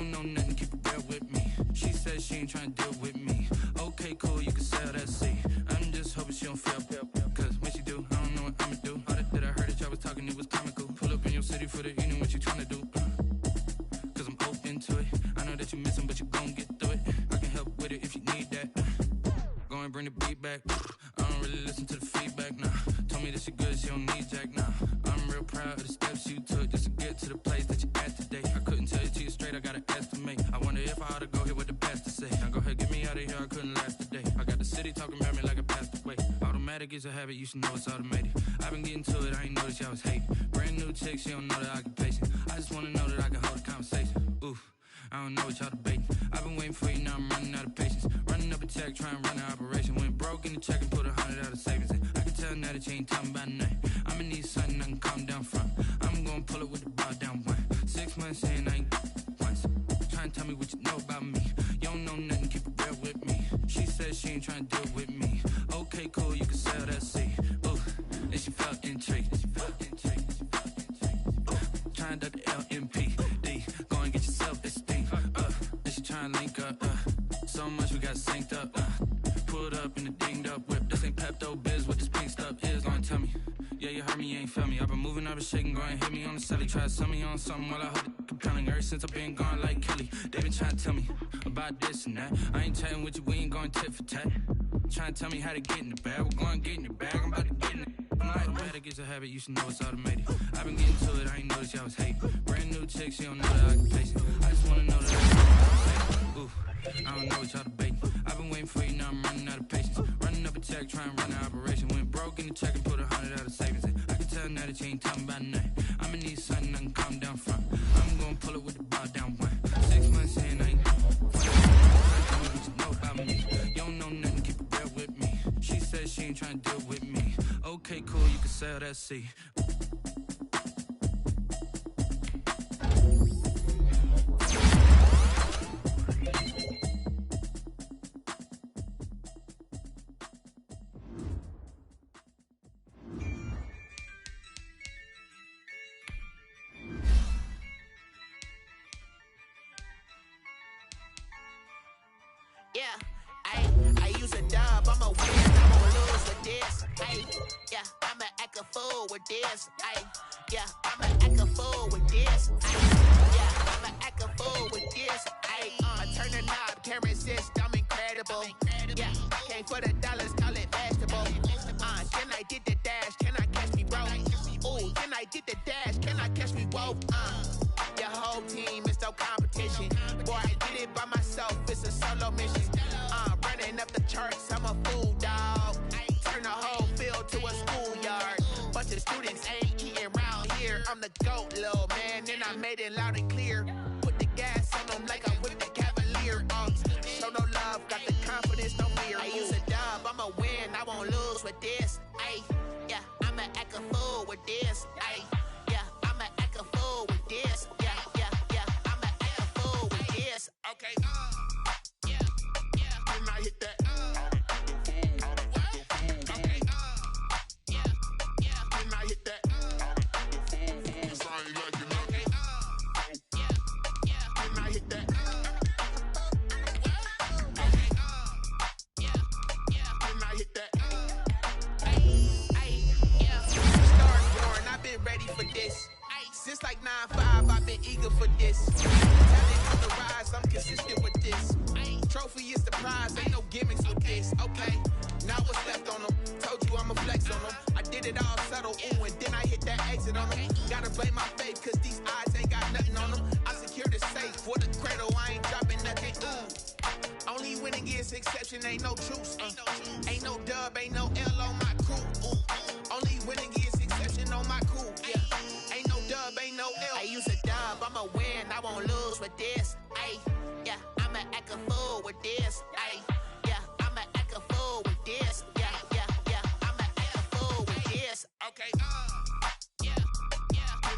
don't know nothing, keep it real with me. She said she ain't tryna deal with me. Okay, cool, you can sell that seat. I'm just hoping she don't fail, cause when she do, I don't know what I'ma do. All that I heard that y'all was talking, it was comical. Pull up in your city for the evening, what you tryna do? Cause I'm open to it. I know that you missing, but you gon' get through it. I can help with it if you need that. Go and bring the beat back. I don't really listen to the feedback, nah. Told me that she good, she don't need Jack, nah. I'm real proud of the steps you took just to get to the place that you're at today. I couldn't tell it to you straight, I gotta estimate. I wonder if I ought to go here with the pastor say. Now go ahead, get me out of here, I couldn't last today. I got the city talking about me like I passed away. Automatic is a habit, you should know it's automated. I've been getting to it, I ain't noticed y'all was hating. Brand new chick, she don't know the occupation. I just wanna know that I can hold a conversation. Oof. I don't know what y'all debating. I've been waiting for you, now I'm running out of patience. Running up a check, trying to run an operation. Went broke in the check and put 100 out of savings in. I can tell now that you ain't talking about nothing. I'ma need something I can calm down from. I'm gonna pull it with the bar down one. 6 months saying I ain't once. Trying to tell me what you know about me. You don't know nothing, keep it real with me. She said she ain't trying to deal with me. Okay, cool, you can sell that seat. Ooh, and she felt intrigued. Trying to duck the LMPD. Go and get your self-esteem. And she trying to link up. So much we got synced up. Pulled up in the dinged up whip. This ain't Pepto-Biz, what this pink stuff is. Go and tell me. Yeah, you heard me, you ain't felt me. I've been moving, I've been shaking, go and hit me on the celly. Try to sell me on something while I hold it compelling. Ever since I've been gone like Kelly, they been trying to tell me about this and that. I ain't chatting with you, we ain't going tit for tat. Trying to tell me how to get in the bag. We're going to get in your bag, I'm about to get in it. Automatic is a habit, you should know it's automated. I've been getting to it, I ain't noticed y'all was hating. Brand new chick, she don't know the occupation. I just wanna know that I ooh, I don't know what y'all debating. I've been waiting for you, now I'm running out of patience. Running up a check, trying to run an operation. Went broke in the check and put 100 out of savings in. I can tell now that you ain't talking about nothing. I'ma need something I can calm down from. I'm gonna pull it with the bar down one. 6 months saying I ain't tell me what you know about me. You don't know nothing, keep it real with me. She said she ain't trying to deal with me. Okay, cool, you can sell that seat. Yeah, I use a dub, I'm a win, I'm gonna lose with this. Yeah, I'ma act a fool with this. Yeah, I'ma act a fool with this. Yeah, I'ma act a fool with this. I turn the knob, camera assist, I'm incredible. Yeah, came for the dollars, call it vegetable. Can I get the dash? Can I catch me, bro? Ooh, can I get the dash? Can I catch me, whoa? Your whole team is no competition. Boy, I did it by myself, it's a solo mission. Running up the charts, I'm a fool, dog. Turn the whole field to a schoolyard. Bunch of students ain't eating round here. I'm the GOAT, little man, and I made it loud and clear. Put the gas on them like I'm with the Cavalier. Show no love, got the confidence, no fear. I use a dub, I'ma win, I won't lose with this. Yeah, I'ma act a fool with this. Yeah, I'ma act a fool with this. Yeah, I'ma act a fool with this. Okay, can I hit that? Okay, can I hit that? Cause I ain't like it. Okay, can I hit that? Okay, can I hit that? Stars born, I've been ready for this. Since like 9-5, I've been eager for this. Talent on the rise, I'm consistent with this. Trophy is the prize, ain't no gimmicks with this. Okay, now what's left on them? Told you I'ma flex on them. I did it all subtle, ooh, and then I hit that exit on them. Gotta blame my faith, cause these eyes ain't got nothing on them. I secure the safe for the cradle, I ain't dropping nothing, ooh. Only winning is exception, ain't no truce. Ain't no dub, ain't no L on my crew. Only winning is exception on my crew. Yeah, ain't no dub, ain't no L. I use a dub, I'ma win, I won't lose with this. Yeah, I'ma act a fool with this. Yeah, I'ma act a fool with this. Yeah, I'ma act a fool with this. Okay, can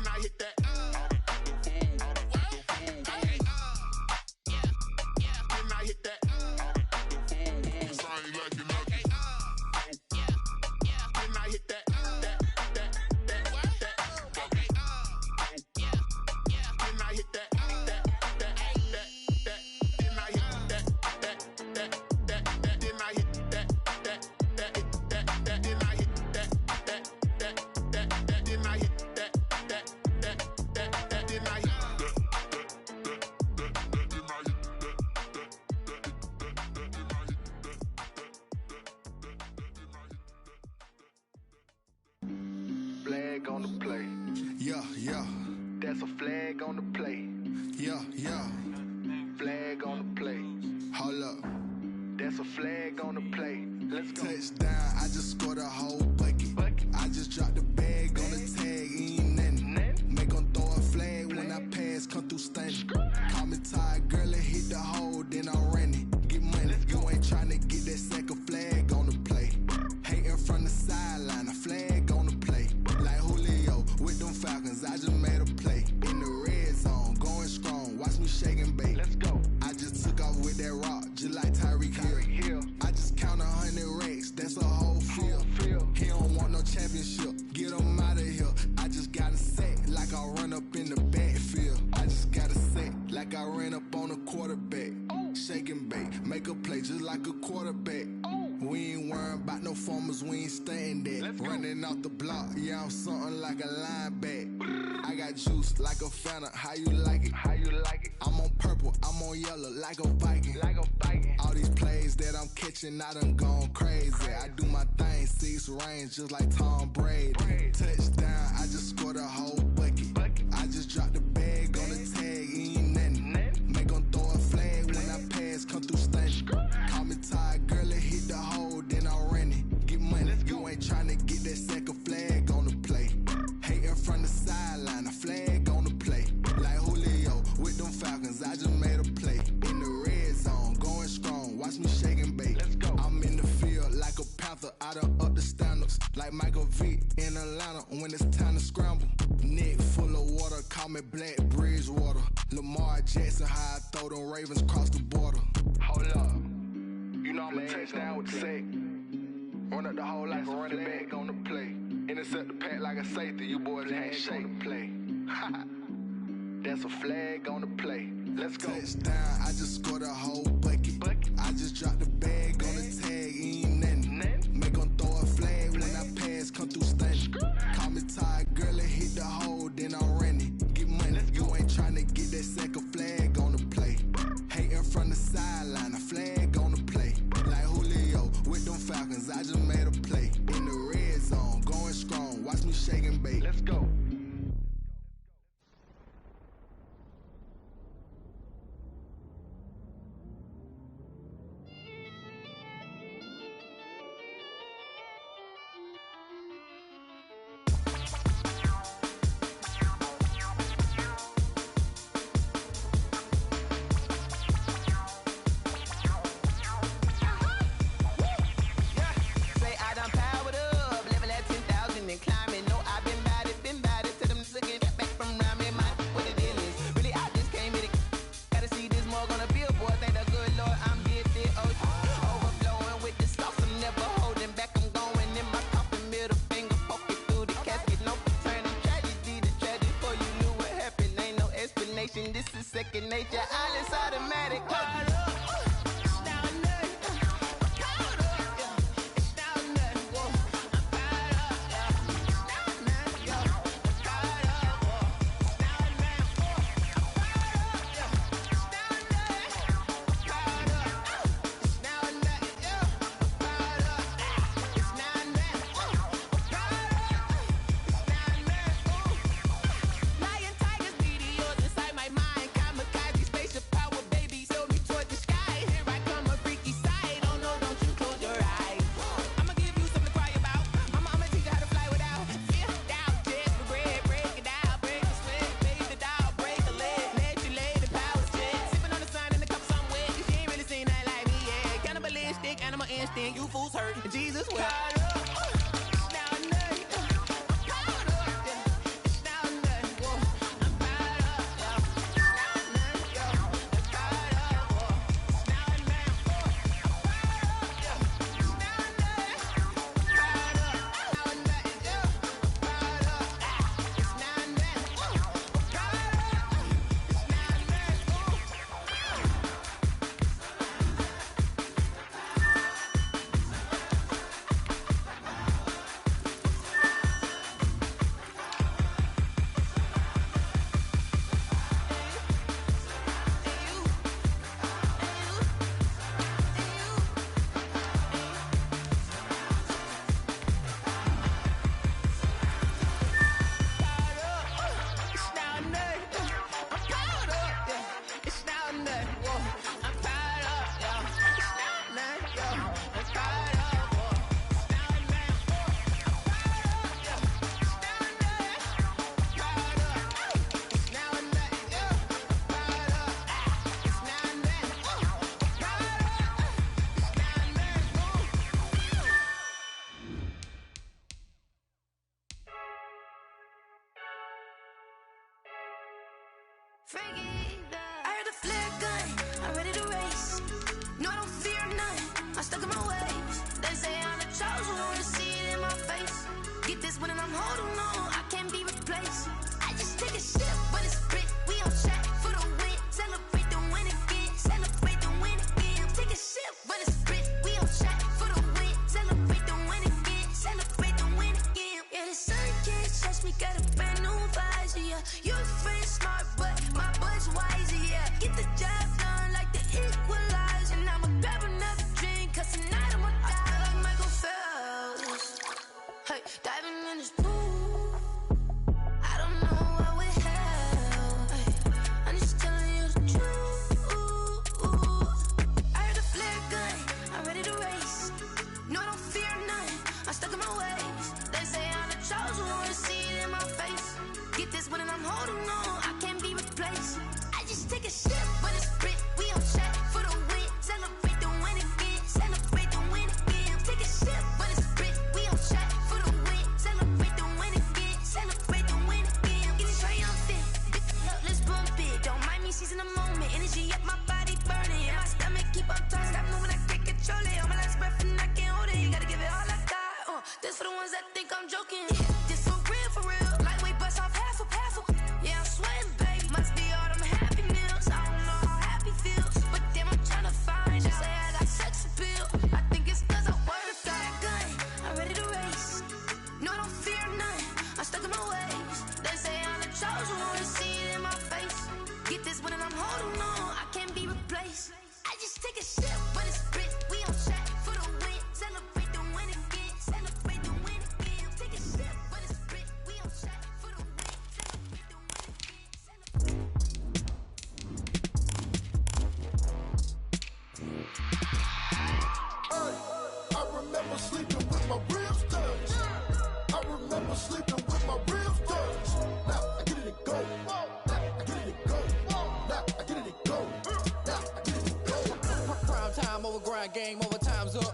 I hit that? Okay, can I hit that? Cause I ain't like it. Okay, can I hit that? Okay, can I hit that? yeah. That's a flag on the play. Yeah, yeah. Flag on the play. Hold up. That's a flag on the play. Let's go. Touchdown, I just scored a whole bucket. I just dropped the bag on the tag, ain't nothing. Make 'em throw a flag when I pass, come through stunning. Call me tired, girl, and hit the hole, then I'm running. Get money, you ain't tryna get that second flag on the play. Hating from the sideline, a flag on the play. Like Julio with them Falcons, I just made a play. In the red zone, going strong, watch me shake and bake. Let's go. I just took off with that rock, just like Tyreek Hill. I just count 100 racks, that's a whole field. He don't want no championship, get him out of here. I just gotta set like I run up in the backfield. I just gotta set like I ran up on a quarterback. Shake and bake, make a play just like a quarterback. We ain't worrying about no formers, we ain't staying there. Running off the block, yeah, I'm something like a linebacker. I got juice like a Fanta, how you like it? How you like it? I'm on purple, I'm on yellow, like a Viking. Like a Viking. All these plays that I'm catching, I done gone crazy. I do my thing, 6 range, just like Tom Brady. Touchdown, I just scored a whole bucket. I just dropped the bag on the tag, ain't nothing. Make 'em throw a flag when I pass, come through stunning. Call me tired, girl, and hit the hole, then I'm running. Get money, you ain't tryna get that second flag on the play. Hating from the sideline, a flag on the play. Like Julio with them Falcons, I just made a play. In the red zone, going strong, watch me shake and bake. Let's go. I'm in the field like a Panther, I done up the standards. Like Michael Vick in Atlanta when it's time to scramble. Neck full of water, call me Black Bridgewater. Lamar Jackson, how I throw them Ravens across the border. Hold up. You know I'm a touchdown with the sack. Run up the hole like a running back on the play. Intercept the pack like a safety, you boys ain't shake the play. That's a flag on the play. Let's go. Touchdown, I just scored a whole bucket. I just dropped the bag on the tag, ain't nothing. Make 'em throw a flag when I pass, come through stunning. Call me tired, girl, and hit the hole, then I'm running. Get money, you ain't tryna get that second flag on the play. Hating from the sideline, a flag on the play. Like Julio with them Falcons, I just made a play. In the red zone, going strong, watch me shake and bake. Let's go. This is second nature, all is automatic. You fools hurt. Jesus will. I heard the flare gun, I'm ready to race. No, I don't fear none, I'm stuck in my ways. They say I'm the chosen one, to see it in my face. Get this one and I'm holding on, I can't be replaced. I just take a sip when it's split, we on track for the win. Celebrate the win again, celebrate the win again. Take a sip when it's split, we on track for the win. Celebrate the win again, celebrate the win again. Yeah, the sun can't touch me, got a brand new visor, yeah. You're a friend smart, but my bud's wiser, yeah. Get the job done like the equalizer. And I'ma grab another drink, cause tonight I'ma die like Michael Phelps. Hey, diving in this pool, I don't know what would help. Hey, I'm just telling you the truth. I heard a flare gun, I'm ready to race. No, I don't fear none, I'm stuck in my ways. They say I'm the chosen one, to see it in my face. Get this one and I'm holding on, I can't be replaced. I just take a sip when it's split, we on track for the win. Celebrate the win again, celebrate the win again. Take a sip when it's split, we on track for the win. Celebrate the win again, celebrate the win again. Getting triumphant, let's bump it. Don't mind me seizing the moment, energy up my body burning. And my stomach keep on turning, stop moving, I can't control it. On my last breath and I can't hold it, you gotta give it all I got. This for the ones that think I'm joking. This for real, lightweight bust off half a. Yeah, I'm sweating, baby. Must be all them happy meals. I don't know how happy feels, but damn, I'm trying to find. They say I got sex appeal. I think it's cause I wear the flag gun. I'm ready to race. No, I don't fear none, I'm stuck in my ways. They say I'm the chosen one, to see it in my face. Get this one and I'm holding on, I can't be replaced. I just take a sip when it's split, we on track for the win. Celebrate the win again, celebrate the win again. Take a sip when it's split, we on track for the win. Celebrate the win again, I remember sleeping with my ribs touched. I remember sleeping with my ribs touched. Now I get it and go. Now I get it and go. Now I get it and go. Now I get it and go. Prime time over grind game, over time's up.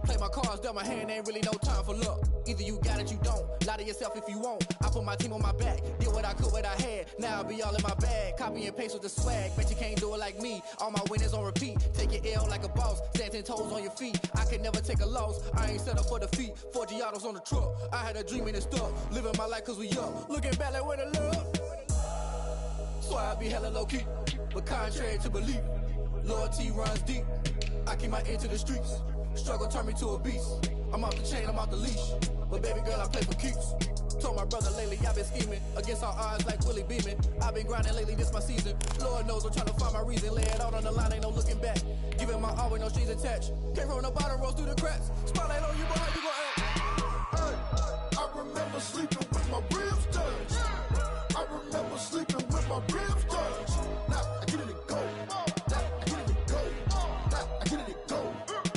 Play my cards, dealt my hand, ain't really no time for luck. Either you got it, you don't. Lie to yourself if you won't. I put my team on my back, did what I could, what I had. Now I'll be all in my bag, copy and paste with the swag. Bet you can't do it like me, all my winners on repeat. Take your L like a boss, stand 10 toes on your feet. I can never take a loss, I ain't set up for defeat. 4 Giottos on the truck, I had a dream and it stuck. Living my life cause we up, looking back like where the love. So I be hella low key, but contrary to belief, loyalty runs deep. I keep my ear to the streets. Struggle turned me to a beast. I'm off the chain, I'm off the leash. But baby girl, I play for keeps. Told my brother lately, I've been scheming against all odds like Willie Beeman. I've been grinding lately, this my season. Lord knows I'm trying to find my reason. Lay it out on the line, ain't no looking back. Giving my all with no strings attached. Came from the bottom, rose through the cracks. Spotlight on you, boy, how you gon' act? I remember sleeping with my ribs touched. I remember sleeping with my ribs touched. Now I get it and go. Now I get it and go. Now I get it and go.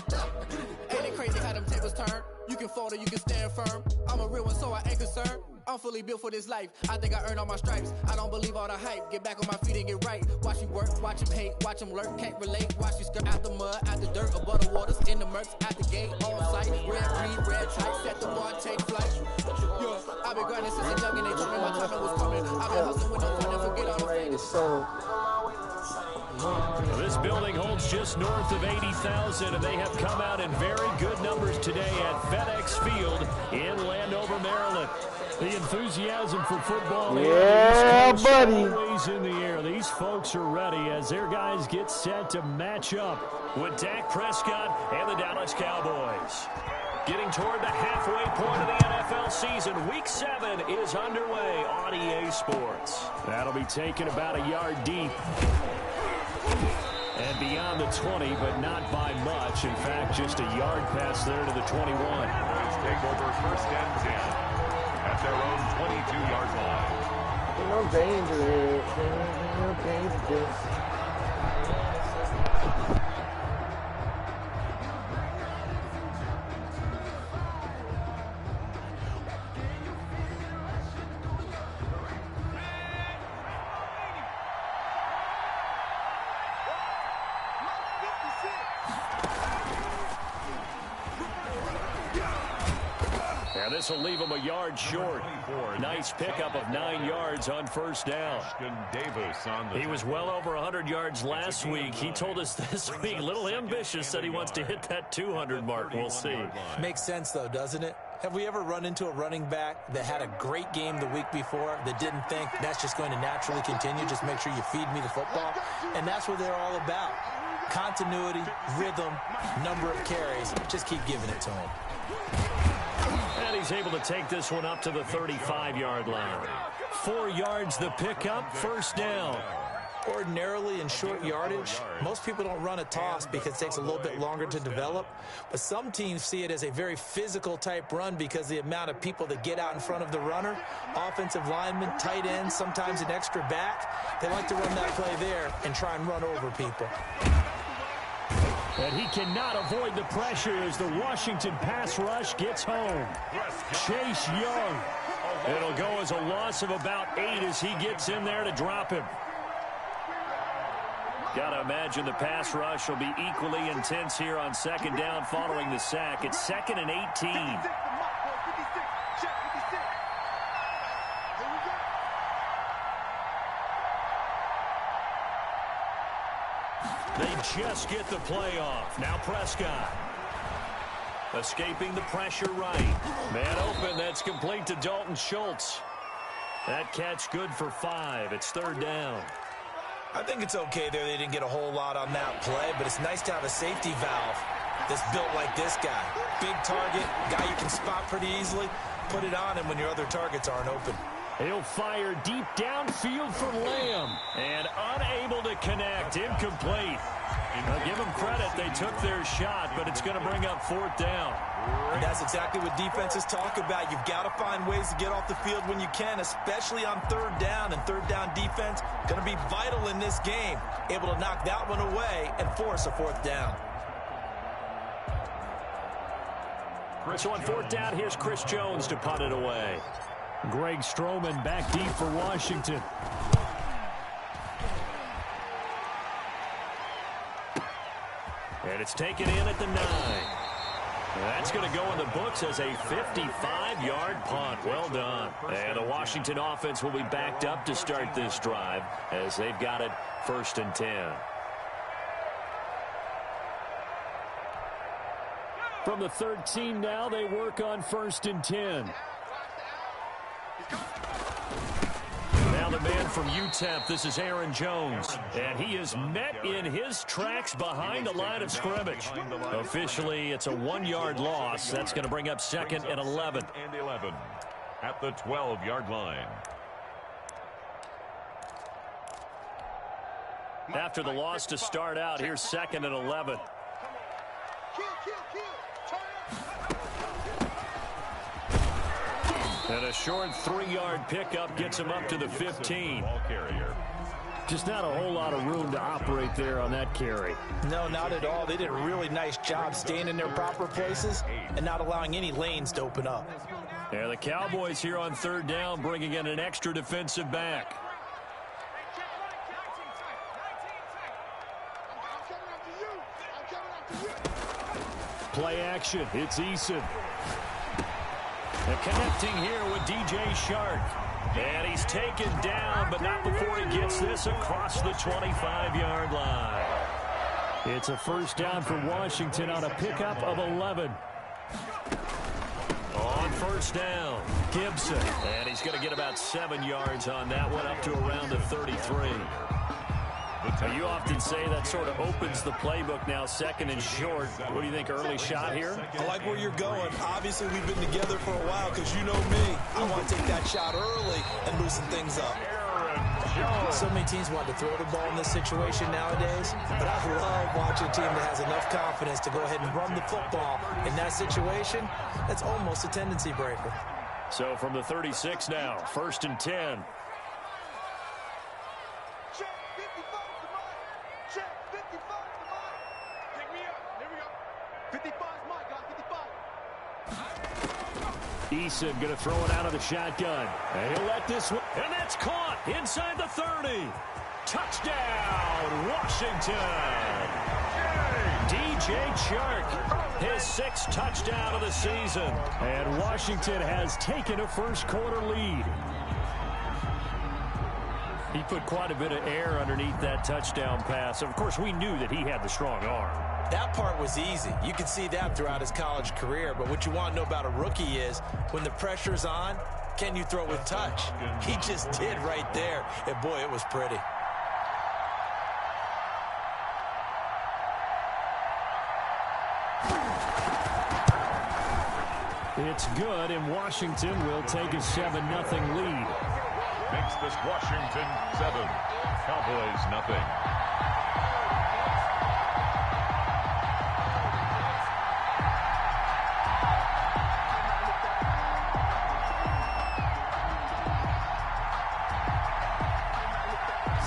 Now I get it and go. Ain't it crazy how them tables turn? You can fold or you can stand firm. I'm a real one, so I ain't concerned. I'm fully built for this life. I think I earned all my stripes. I don't believe all the hype. Get back on my feet and get right. Watch you work, watch him hate, watch him lurk. Can't relate, watch you skirt out the mud, out the dirt, above the waters, in the murks, out the gate, on sight. Red, green, red, tight, set the bar, take flight. Yeah, I've been grinding since a youngin'. They told me my time was coming. I've been hustling with no fun and forget all the things. This building holds just north of 80,000, and they have come out in very good numbers today at FedEx Field in Landover, Maryland. The enthusiasm for football, buddy, always in the air. These folks are ready as their guys get set to match up with Dak Prescott and the Dallas Cowboys. Getting toward the halfway point of the NFL season, Week 7 is underway on EA Sports. That'll be taken about a yard deep. And beyond the 20, but not by much. In fact, just a yard pass there to the 21. Let's take over first and 10 at their own 22-yard line. No danger. No danger. And this will leave him a yard short. Nice pickup of 9 yards on first down. He was well over 100 yards last week. He told us this week, a little ambitious, said he wants to hit that 200 mark. We'll see. Makes sense, though, doesn't it? Have we ever run into a running back that had a great game the week before that didn't think that's just going to naturally continue? Just make sure you feed me the football. And that's what they're all about. Continuity, rhythm, number of carries. Just keep giving it to him. And he's able to take this one up to the 35-yard line. 4 yards the pickup, first down. Ordinarily in short yardage, most people don't run a toss because it takes a little bit longer to develop. But some teams see it as a very physical type run because the amount of people that get out in front of the runner, offensive linemen, tight ends, sometimes an extra back, they like to run that play there and try and run over people. And he cannot avoid the pressure as the Washington pass rush gets home. Chase Young. It'll go as a loss of about 8 as he gets in there to drop him. Got to imagine the pass rush will be equally intense here on second down following the sack. It's 2nd and 18. They just get the play off. Now Prescott. Escaping the pressure right. Man open. That's complete to Dalton Schultz. That catch good for 5. It's 3rd down. I think it's okay there. They didn't get a whole lot on that play, but it's nice to have a safety valve that's built like this guy. Big target, guy you can spot pretty easily. Put it on him when your other targets aren't open. He'll fire deep downfield for Lamb. And unable to connect. Incomplete. Now give them credit. They took their shot, but it's going to bring up 4th down. And that's exactly what defenses talk about. You've got to find ways to get off the field when you can, especially on 3rd down. And 3rd down defense going to be vital in this game. Able to knock that one away and force a 4th down. So on 4th down, here's Chris Jones to punt it away. Greg Stroman back deep for Washington. And it's taken in at the 9. That's going to go in the books as a 55-yard punt. Well done. And the Washington offense will be backed up to start this drive as they've got it 1st and 10. From the 13 now, they work on 1st and 10. Now the man from UTEP, this is Aaron Jones. And he is met in his tracks behind the line of scrimmage. Officially, it's a 1-yard loss. That's going to bring up 2nd and 11. And 11 at the 12-yard line. After the loss to start out, here's 2nd and 11. And a short 3-yard pickup gets him up to the 15. Just not a whole lot of room to operate there on that carry. No, not at all. They did a really nice job staying in their proper places and not allowing any lanes to open up. Yeah, the Cowboys here on 3rd down bringing in an extra defensive back. Play action. It's Eason. And connecting here with DJ Shark. And he's taken down, but not before he gets this across the 25-yard line. It's a 1st down for Washington on a pickup of 11. On 1st down, Gibson. And he's going to get about 7 yards on that one, up to around the 33. You often say that sort of opens the playbook now, 2nd and short. What do you think, early shot here? I like where you're going. Obviously, we've been together for a while because you know me. I want to take that shot early and loosen things up. So many teams want to throw the ball in this situation nowadays, but I love watching a team that has enough confidence to go ahead and run the football. In that situation, that's almost a tendency breaker. So from the 36 now, 1st and 10. Eason going to throw it out of the shotgun. And he'll let this one. And that's caught inside the 30. Touchdown, Washington. DJ Chark. his 6th touchdown of the season. And Washington has taken a first-quarter lead. He put quite a bit of air underneath that touchdown pass. Of course, we knew that he had the strong arm. That part was easy. You could see that throughout his college career. But what you want to know about a rookie is when the pressure's on, can you throw with touch? He just did right there. And, boy, it was pretty. It's good, and Washington will take a 7-0 lead. Makes this Washington 7, Cowboys nothing.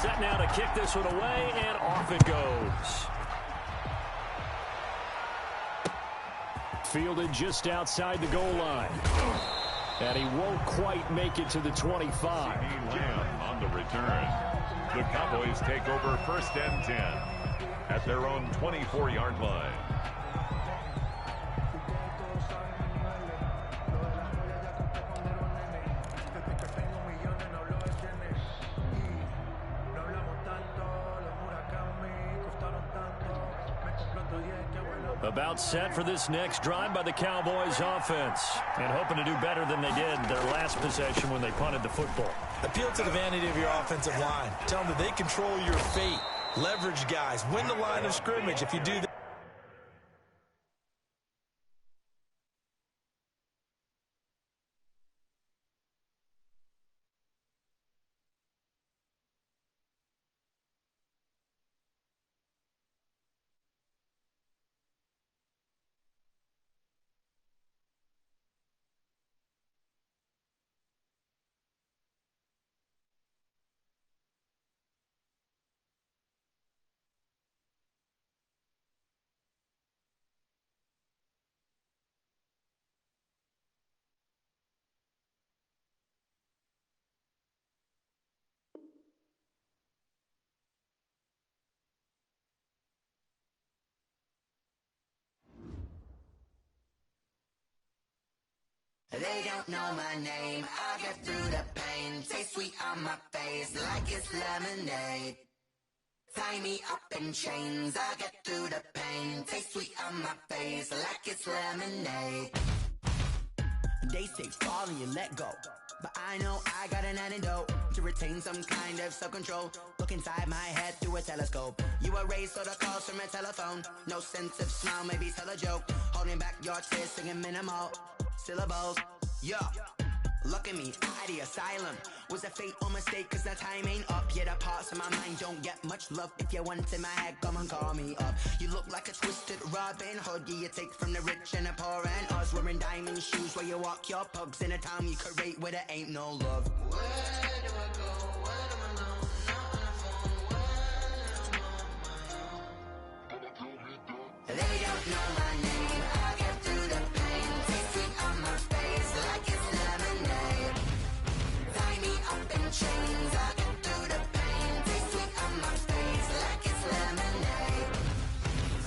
Set now to kick this one away, and off it goes. Fielded just outside the goal line. And he won't quite make it to the 25. CeeDee Lamb on the return. The Cowboys take over 1st and 10 at their own 24-yard line. About set for this next drive by the Cowboys offense. And hoping to do better than they did their last possession when they punted the football. Appeal to the vanity of your offensive line. Tell them that they control your fate. Leverage guys. Win the line of scrimmage. If you do that. They don't know my name, I'll get through the pain. Taste sweet on my face like it's lemonade. Tie me up in chains, I'll get through the pain. Taste sweet on my face like it's lemonade. They say fall and you let go, but I know I got an antidote to retain some kind of self-control. Look inside my head through a telescope. You erase all the calls from a telephone. No sense of smile, maybe tell a joke. Holding back your tears, singing minimal syllables. Yeah, look at me, at the asylum. Was a fate or mistake, cause the time ain't up. Yeah, the parts of my mind don't get much love. If you want in my head, come and call me up. You look like a twisted Robin Hood. Yeah, you take from the rich and the poor and us. Wearing diamond shoes where you walk your pugs in a town you could rate where there ain't no love. Where do I go? When I'm alone? Not on the phone. When I'm on my own. They don't know my name. I get through the pain. Taste sweet on my face like it's lemonade. Tie me up in chains. I get through the pain. Taste sweet on my face like it's lemonade.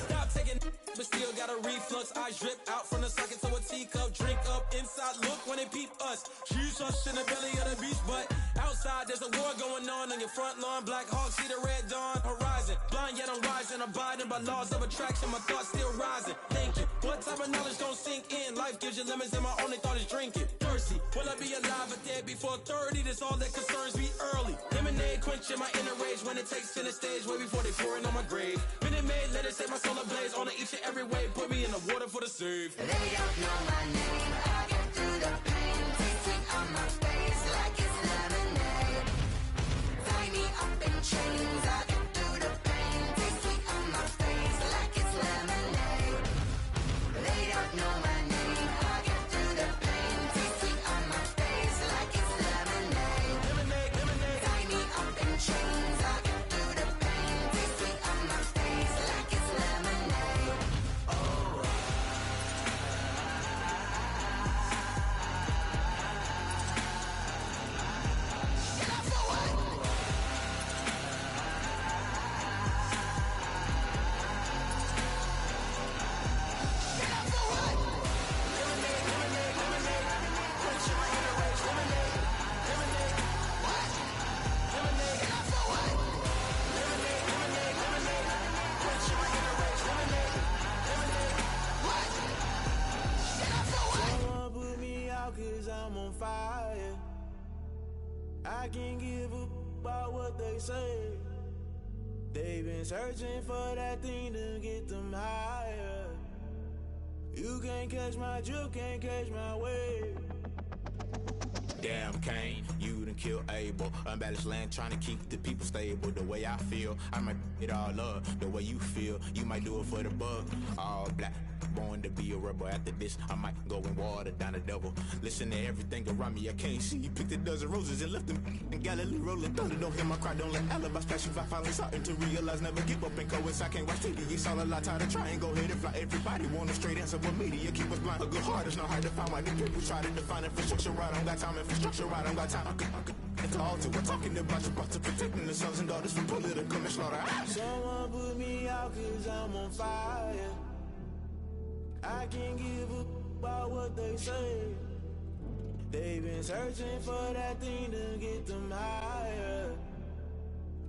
Stop taking, but still got a reflux. I drip out from the socket to a teacup. Drink up inside. Look when they peep us. Shoes us in the belly of the beach, but outside there's a war going on your front lawn. Black Hawk see the red dawn horizon. Blind yet I'm rising, abiding by laws of attraction. My thoughts still rising. Thinking, what type of knowledge don't sink in? Life gives you lemons and my only thought is drinking. Thirsty, will I be alive or dead before 30? That's all that concerns me early. Lemonade quenching my inner rage when it takes center stage way before they pour it on my grave. Minute Maid, let it set my soul ablaze on each and every way. Put me in the water for the save. They don't know my name. I get through the pain. Taste sweet on my face like it's lemonade. Tie me up in chains. I get through the pain. Taste sweet on my face like it's lemonade. They don't know my name. I get through the pain. Taste sweet on my face like it's lemonade. Lemonade, lemonade. Tie me up in chains. I get through the pain. Taste sweet on my face like it's lemonade. Oh. I can't give a about what they say. They've been searching for that thing to get them higher. You can't catch my drift, can't catch my wave. Damn, Kane, you done killed Abel. Unbalanced land, trying to keep the people stable. The way I feel, I might it all up. The way you feel, you might do it for the bug. All black, born to be a rebel. After this, I might go and water down the devil. Listen to everything around me, I can't see. You picked a dozen roses and left them in Galilee rolling thunder. Don't hear my cry, don't let alibis pass you. I finally starting to realize, never give up and coincide. Can't watch TV, it's all a lot. Tired of trying, go ahead and fly. Everybody want a straight answer, but media keep us blind. A good heart is not hard to find. Why the people try to define infrastructure right? I don't got time, infrastructure right, I don't got time. It's all to we're talking about you, about to protecting the sons and daughters from political and slaughter. Someone put me out cause I'm on fire. I can't give a about what they say. They've been searching for that thing to get them higher.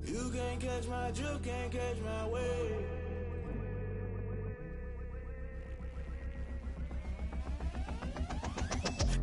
You can't catch my drift, can't catch my wave.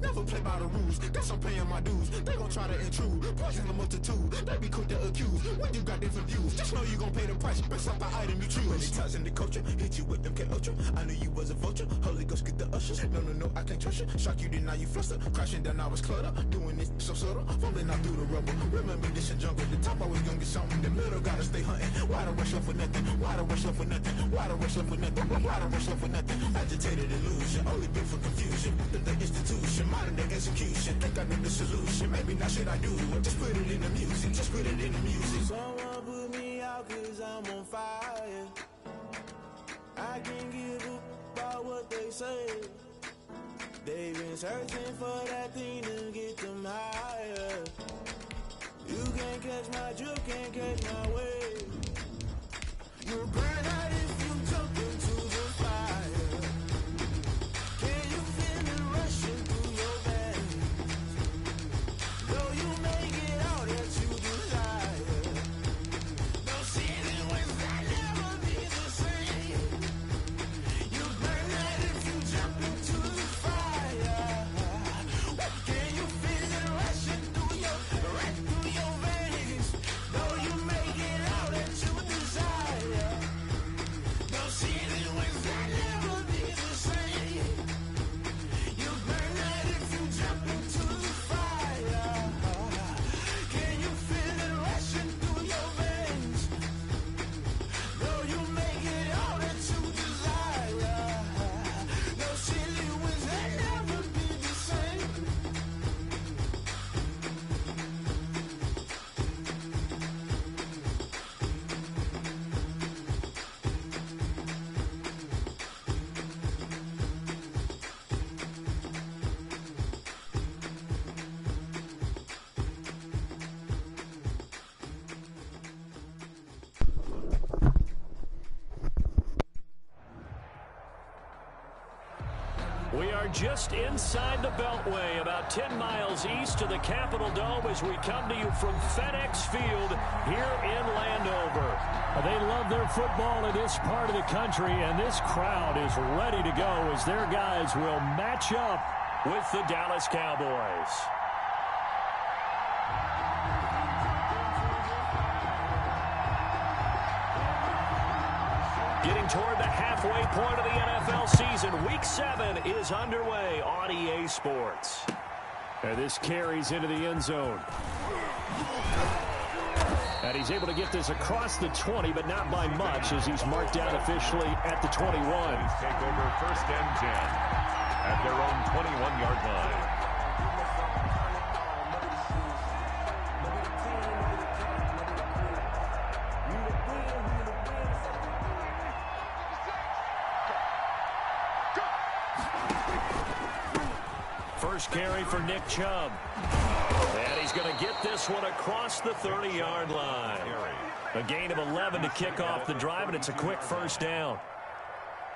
Never play by the rules, guess I'm paying my dues. They gon' try to intrude, poison the multitude. They be quick to accuse, when you got different views. Just know you gon' pay the price, based off the item you choose. Many times in the culture, hit you with MK Ultra. I knew you was a vulture, Holy Ghost get the ushers. No, I can't trust you. Shock you, then now you fluster. Crashing down, I was clutter. Doing this so subtle, falling out through the rubble. Remember this in jungle, the top I was gonna get something. The middle gotta stay hunting. Why the rush left for nothing? Why the rush left for nothing? Why the rush left for nothing? Why the rush left for nothing? Agitated illusion, only built for confusion. The institution, modern day execution. Think I know the solution. Maybe not should I do it? Just put it in the music. Just put it in the music. Someone put me out cause I'm on fire. I can't give a about what they say. They've been searching for that thing to get them higher. You can't catch my drift, can't catch my wave. You'll burn out if you jump into the fire. Can you feel it rushing through your veins? Though you may get out that you desire. No ceiling was that never be the same. You burn out if you jump into the fire. Can you feel it rushing through your veins? Though you may get out that you desire. No ceiling was that never be the same. You burn out if you jump into the fire. Can you feel it rushing through your veins? Though you may get all that you desire. No ceiling was that never be the same. We are just inside the Beltway, about 10 miles east of the Capitol Dome as we come to you from FedEx Field here in Landover. They love their football in this part of the country, and this crowd is ready to go as their guys will match up with the Dallas Cowboys. Getting toward the halfway point of the NFL season, Week 7 is underway on EA Sports. And this carries into the end zone. And he's able to get this across the 20, but not by much, as he's marked down officially at the 21. Take over first and 10 at their own 21-yard line. First carry for Nick Chubb. And he's going to get this one across the 30-yard line. A gain of 11 to kick off the drive, and it's a quick first down.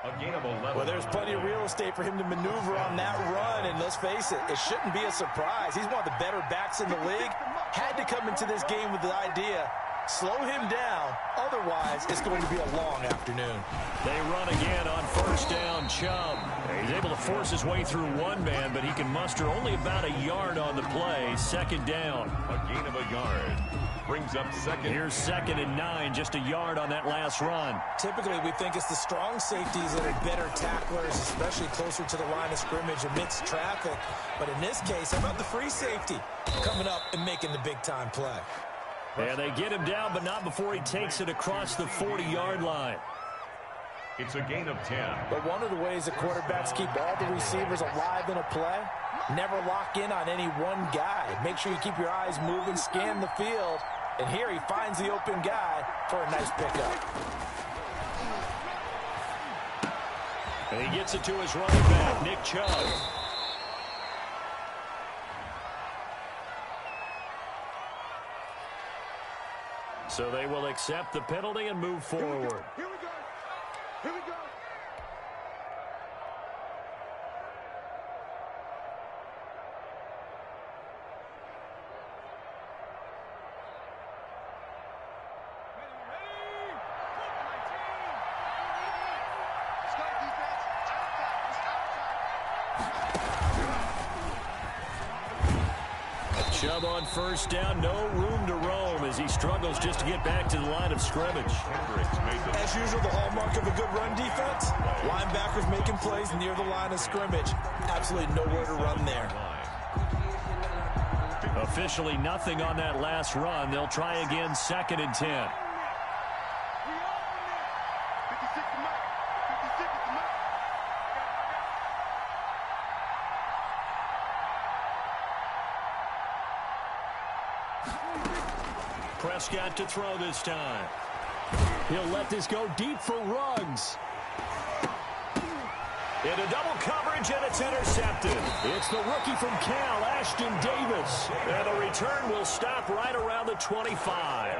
A gain of 11. Well, there's plenty of real estate for him to maneuver on that run, and let's face it, it shouldn't be a surprise. He's one of the better backs in the league. Had to come into this game with the idea Slow him down. Otherwise, it's going to be a long afternoon. They run again on first down. Chubb. He's able to force his way through one man, but he can muster only about a yard on the play. Second down. A gain of a yard. Brings up second. Here's 2nd and 9, just a yard on that last run. Typically, we think it's the strong safeties that are better tacklers, especially closer to the line of scrimmage amidst traffic. But in this case, how about the free safety coming up and making the big-time play? Yeah, they get him down, but not before he takes it across the 40-yard line. It's a gain of 10. But one of the ways that quarterbacks keep all the receivers alive in a play, never lock in on any one guy. Make sure you keep your eyes moving, scan the field. And here he finds the open guy for a nice pickup. And he gets it to his running back, Nick Chubb. So they will accept the penalty and move forward. Here we go. Here we go. Chubb on first down, no room to roam as he struggles just to get back to the line of scrimmage. As usual, the hallmark of a good run defense, linebackers making plays near the line of scrimmage. Absolutely nowhere to run there. Officially nothing on that last run. They'll try again, 2nd and 10. Prescott to throw this time. He'll let this go deep for Ruggs. Into double coverage, and it's intercepted. It's the rookie from Cal, Ashton Davis. And the return will stop right around the 25.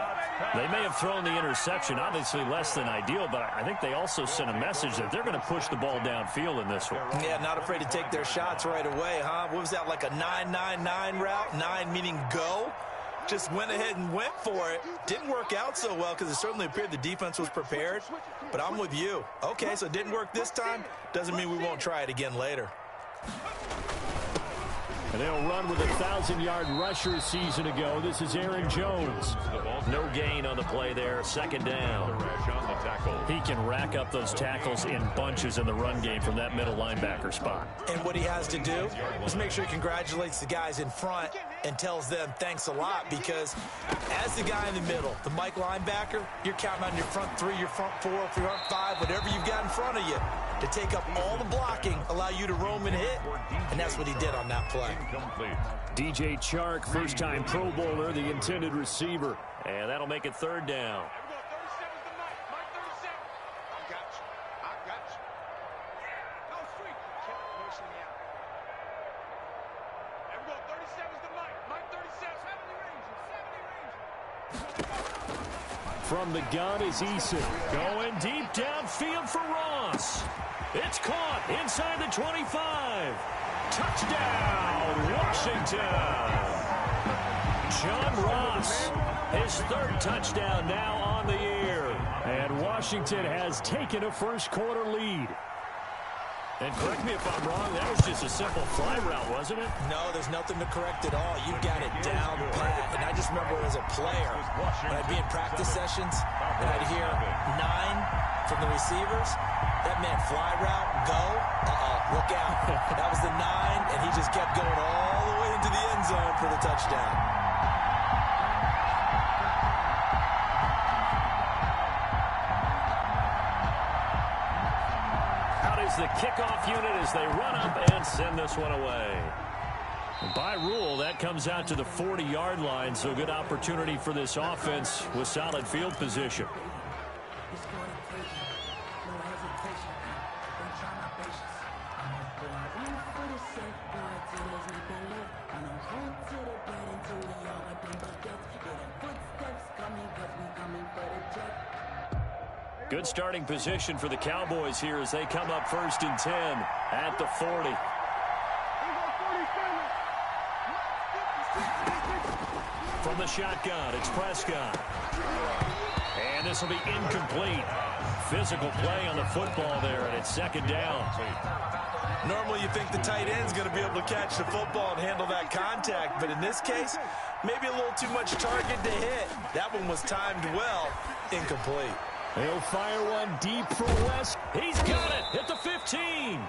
They may have thrown the interception, obviously less than ideal, but I think they also sent a message that they're going to push the ball downfield in this one. Yeah, not afraid to take their shots right away, huh? What was that, like a 9-9-9 route? 9 meaning go? Just went ahead and went for it. Didn't work out so well because it certainly appeared the defense was prepared. But I'm with you. Okay, so it didn't work this time. Doesn't mean we won't try it again later. And they'll run with a 1,000-yard rusher a season ago. This is Aaron Jones. No gain on the play there. 2nd down. He can rack up those tackles in bunches in the run game from that middle linebacker spot. And what he has to do is make sure he congratulates the guys in front and tells them thanks a lot, because as the guy in the middle, the Mike linebacker, you're counting on your front 3, your front 4, your front 5, whatever you've got in front of you to take up all the blocking, allow you to roam and hit, and that's what he did on that play. DJ Chark, first-time Pro Bowler, the intended receiver. And that'll make it 3rd down. From the gun is Eason. Going deep downfield for Ross. It's caught inside the 25. Touchdown, Washington. John Ross, his 3rd touchdown now on the year. And Washington has taken a first-quarter lead. And correct me if I'm wrong, that was just a simple fly route, wasn't it? No, there's nothing to correct at all. You got it down pat. And I just remember as a player, when I'd be in practice sessions, and I'd hear 9 from the receivers, that meant fly route, go, look out. That was the 9, and he just kept going all the way into the end zone for the touchdown. The kickoff unit as they run up and send this one away. By rule, that comes out to the 40-yard line, so good opportunity for this offense with solid field position. Good starting position for the Cowboys here as they come up 1st and 10 at the 40. From the shotgun. It's Prescott. And this will be incomplete. Physical play on the football there, and it's second down. Normally you think the tight end's going to be able to catch the football and handle that contact, but in this case, maybe a little too much target to hit. That one was timed well. Incomplete. He'll fire one deep for West. He's got it at the 15.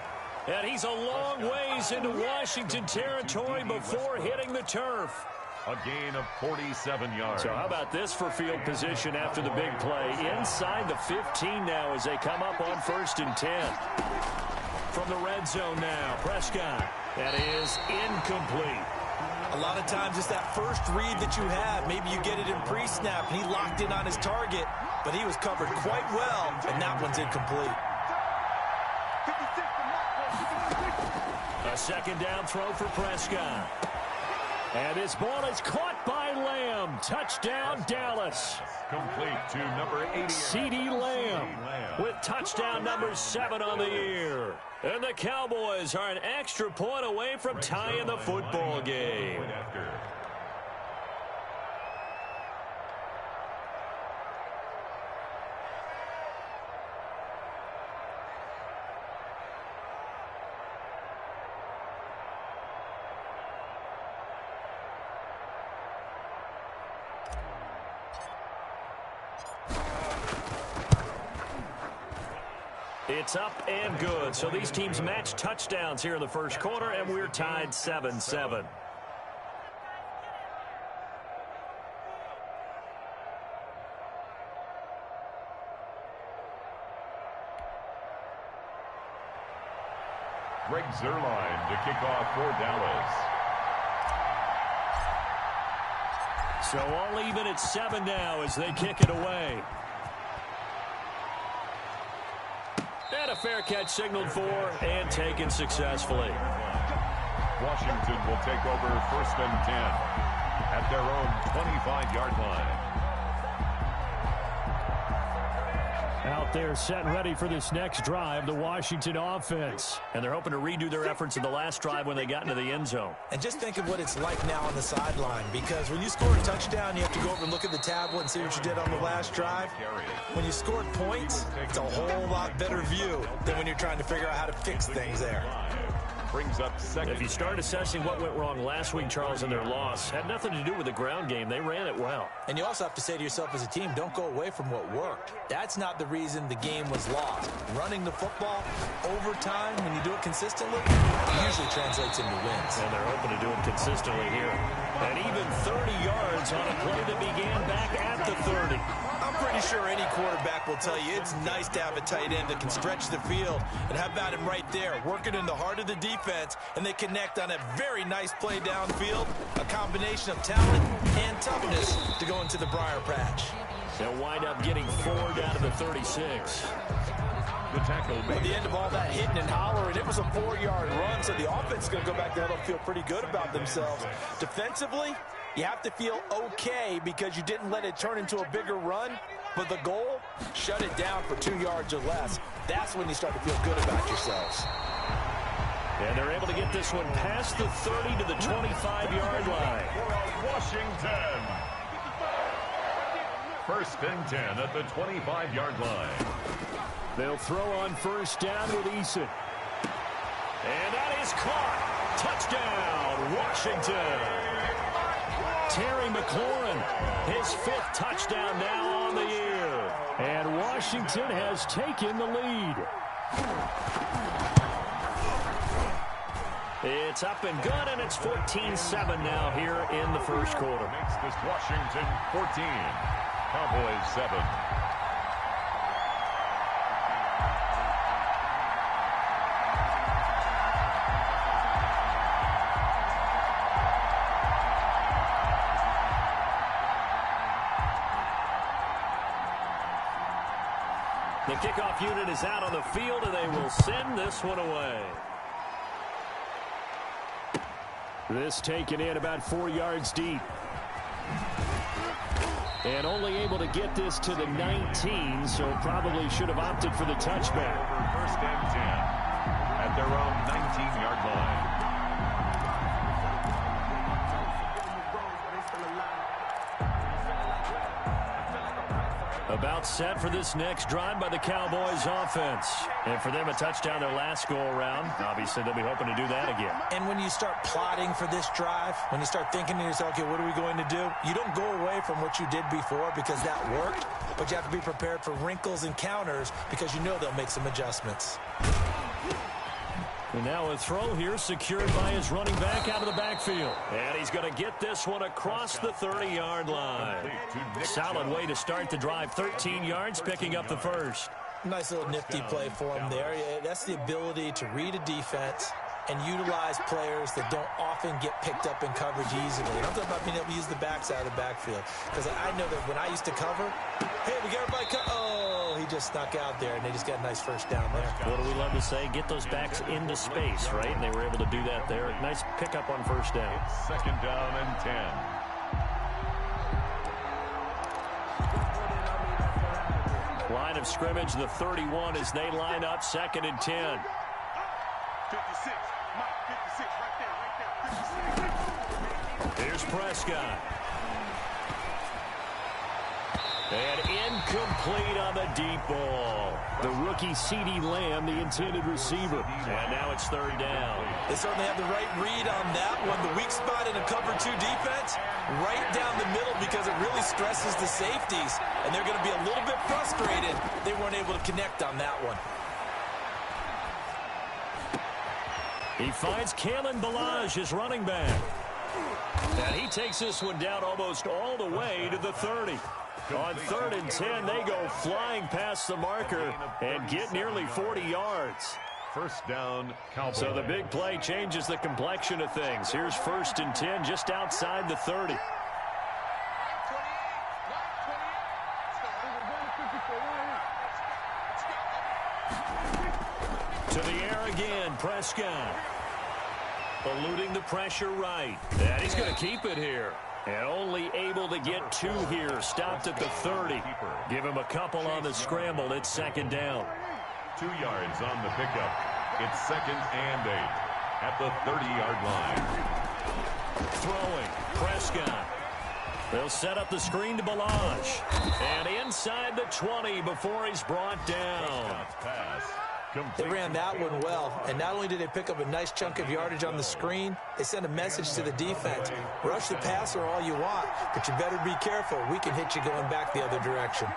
And he's a long ways into Washington territory before hitting the turf. A gain of 47 yards. So how about this for field position after the big play? Inside the 15 now as they come up on 1st and 10. From the red zone now, Prescott. That is incomplete. A lot of times it's that first read that you have. Maybe you get it in pre-snap, and he locked in on his target, but he was covered quite well, and that one's incomplete. A second down throw for Prescott. And this ball is caught by Lamb. Touchdown, Dallas. Complete to number 80. CeeDee Lamb with touchdown number 7 on the year. And the Cowboys are an extra point away from tying the football game. It's up and good. So these teams match touchdowns here in the first quarter, and we're tied 7-7. Greg Zuerlein to kick off for Dallas. So all even at 7 now as they kick it away. And a fair catch signaled for and taken successfully. Washington will take over 1st and 10 at their own 25-yard line. Out there set and ready for this next drive, the Washington offense. And they're hoping to redo their efforts in the last drive when they got into the end zone. And just think of what it's like now on the sideline, because when you score a touchdown, you have to go over and look at the tablet and see what you did on the last drive. When you scored points, it's a whole lot better view than when you're trying to figure out how to fix things there. Brings up second. If you start assessing what went wrong last week, Charles, in their loss, had nothing to do with the ground game. They ran it well. And you also have to say to yourself as a team, don't go away from what worked. That's not the reason the game was lost. Running the football, overtime, when you do it consistently, it usually translates into wins. And they're hoping to do it consistently here. And even 30 yards on a play that began back at the 30. I'm pretty sure any quarterback will tell you it's nice to have a tight end that can stretch the field. And how about him right there, working in the heart of the defense, and they connect on a very nice play downfield. A combination of talent and toughness to go into the briar patch. They'll wind up getting 4 down to the 36. The tackle at the end of all that hitting and hollering, it was a 4-yard run, so the offense is going to go back there and feel pretty good about themselves. Defensively, you have to feel okay because you didn't let it turn into a bigger run, but the goal, shut it down for 2 yards or less. That's when you start to feel good about yourselves. And they're able to get this one past the 30 to the 25-yard line. Washington. 1st and 10 at the 25-yard line. They'll throw on 1st down with Eason. And that is caught. Touchdown, Washington. Terry McLaurin, his 5th touchdown now on the year. And Washington has taken the lead. It's up and good, and it's 14-7 now here in the first quarter. Makes this Washington 14, Cowboys 7. The kickoff unit is out on the field, and they will send this one away. This taken in about 4 yards deep. And only able to get this to the 19, so probably should have opted for the touchback. 1st and 10 at their own 19-yard line. About set for this next drive by the Cowboys offense. And for them, a touchdown their last go-around. Obviously, they'll be hoping to do that again. And when you start plotting for this drive, when you start thinking to yourself, okay, what are we going to do? You don't go away from what you did before because that worked, but you have to be prepared for wrinkles and counters because you know they'll make some adjustments. And now a throw here secured by his running back out of the backfield. And he's going to get this one across the 30-yard line. Solid way to start the drive. 13 yards, picking up the first. Nice little nifty play for him there. That's the ability to read a defense and utilize players that don't often get picked up in coverage easily. And I'm talking about being able to use the backside of the backfield. Because I know that when I used to cover, hey, we got everybody oh, he just snuck out there, and they just got a nice first down there. What do we love to say? Get those backs into space, right? And they were able to do that there. Nice pickup on first down. It's second down and 10. Line of scrimmage, the 31 as they line up, second and 10. 56, Mike, 56, right there, 56. Here's Prescott. And incomplete on the deep ball. The rookie CeeDee Lamb, the intended receiver. And now it's third down. They certainly have the right read on that one. The weak spot in a cover 2 defense, right down the middle because it really stresses the safeties. And they're going to be a little bit frustrated they weren't able to connect on that one. He finds Kalen Ballage, his running back. And he takes this one down almost all the way to the 30. On third and 10, they go flying past the marker and get nearly 40 yards. First down, Cowboys. So the big play changes the complexion of things. Here's first and 10 just outside the 30. To the air again, Prescott. Eluding the pressure right. And he's going to keep it here. And only able to get 2 here. Stopped at the 30. Give him a couple on the scramble. It's second down. 2 yards on the pickup. It's second and 8 at the 30-yard line. Throwing. Prescott. They'll set up the screen to Ballage. And inside the 20 before he's brought down. They ran that one well, and not only did they pick up a nice chunk of yardage on the screen, they sent a message to the defense. Rush the passer all you want, but you better be careful. We can hit you going back the other direction.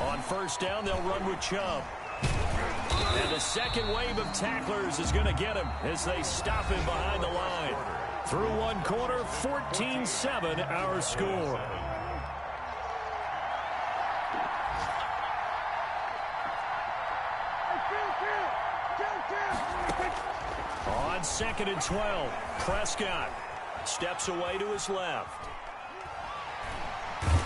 On first down, they'll run with Chubb. And the second wave of tacklers is going to get him as they stop him behind the line. Through one quarter, 14-7 our score. On second and 12, Prescott steps away to his left.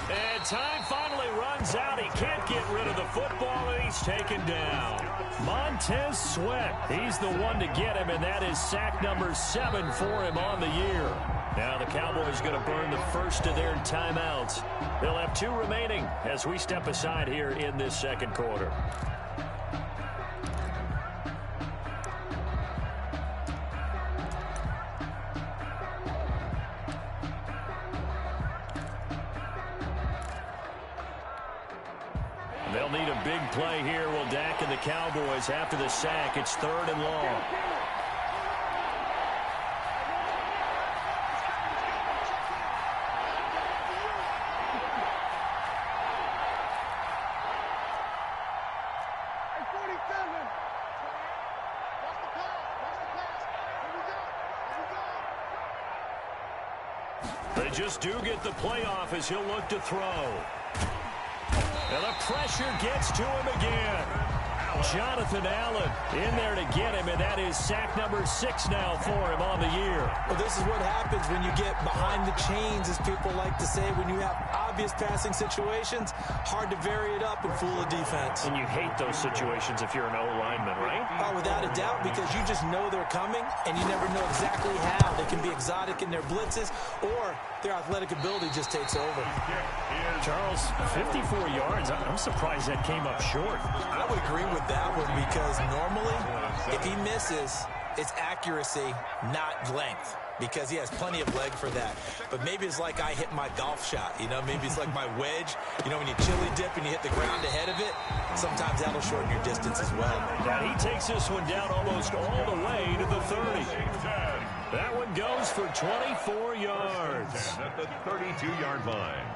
And time finally runs out. He can't get rid of the football, and he's taken down. Montez Sweat, he's the one to get him, and that is sack number 7 for him on the year. Now the Cowboys going to burn the first of their timeouts. They'll have 2 remaining as we step aside here in this second quarter. They'll need a big play here. Will Dak and the Cowboys after the sack. It's third and long. They just do get the playoff as he'll look to throw. And the pressure gets to him again. Jonathan Allen in there to get him, and that is sack number 6 now for him on the year. Well, this is what happens when you get behind the chains, as people like to say. When you have obvious passing situations, hard to vary it up and fool a defense. And you hate those situations if you're an O-lineman, right? Oh, without a doubt, because you just know they're coming, and you never know exactly how. They can be exotic in their blitzes, or their athletic ability just takes over. Charles, 54 yards. I'm surprised that came up short. I would agree with that one because normally, if he misses, it's accuracy, not length. because he has plenty of leg for that. But maybe it's like I hit my golf shot, you know? Maybe it's like my wedge. You know, when you chili dip and you hit the ground ahead of it, sometimes that'll shorten your distance as well. And he takes this one down almost all the way to the 30. That one goes for 24 yards. At the 32-yard line.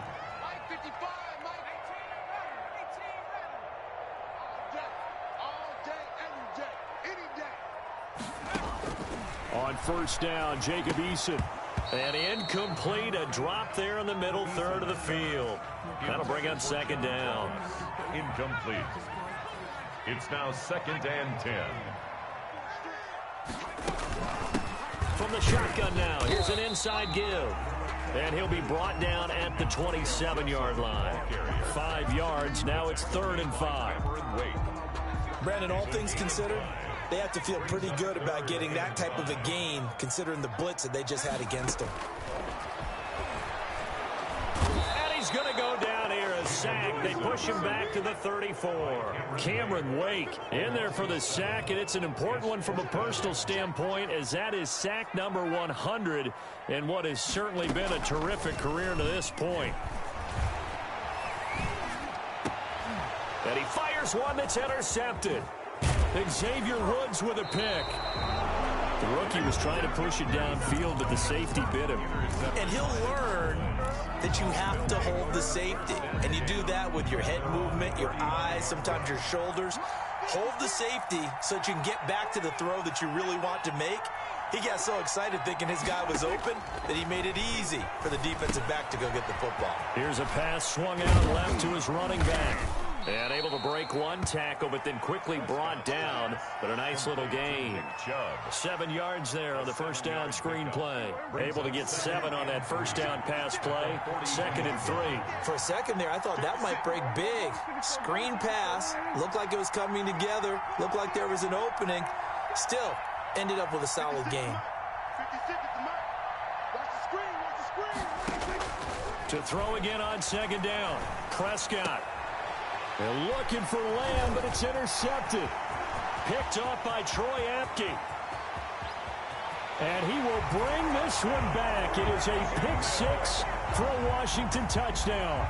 On first down, Jacob Eason. And incomplete, a drop there in the middle third of the field. That'll bring up second down. Incomplete. It's now 2nd and 10. From the shotgun now, here's an inside give. And he'll be brought down at the 27-yard line. 5 yards, now it's 3rd and 5. Brandon, all things considered, they have to feel pretty good about getting that type of a gain, considering the blitz that they just had against them. And he's going to go down here, a sack. They push him back to the 34. Cameron Wake in there for the sack, and it's an important one from a personal standpoint, as that is sack number 100 in what has certainly been a terrific career to this point. And he fires one that's intercepted. Xavier Woods with a pick. The rookie was trying to push it downfield, but the safety bit him. And he'll learn that you have to hold the safety. And you do that with your head movement, your eyes, sometimes your shoulders. Hold the safety so that you can get back to the throw that you really want to make. He got so excited thinking his guy was open that he made it easy for the defensive back to go get the football. Here's a pass swung out left to his running back. And able to break one tackle, but then quickly brought down. But a nice little gain. 7 yards there on the first down screen play. Able to get 7 on that first down pass play. 2nd and 3. For a second there, I thought that might break big. Screen pass. Looked like it was coming together. Looked like there was an opening. Still ended up with a solid gain. To throw again on 2nd down. Prescott. They're looking for Lamb, but it's intercepted. Picked off by Troy Apke. And he will bring this one back. It is a pick 6 for a Washington touchdown.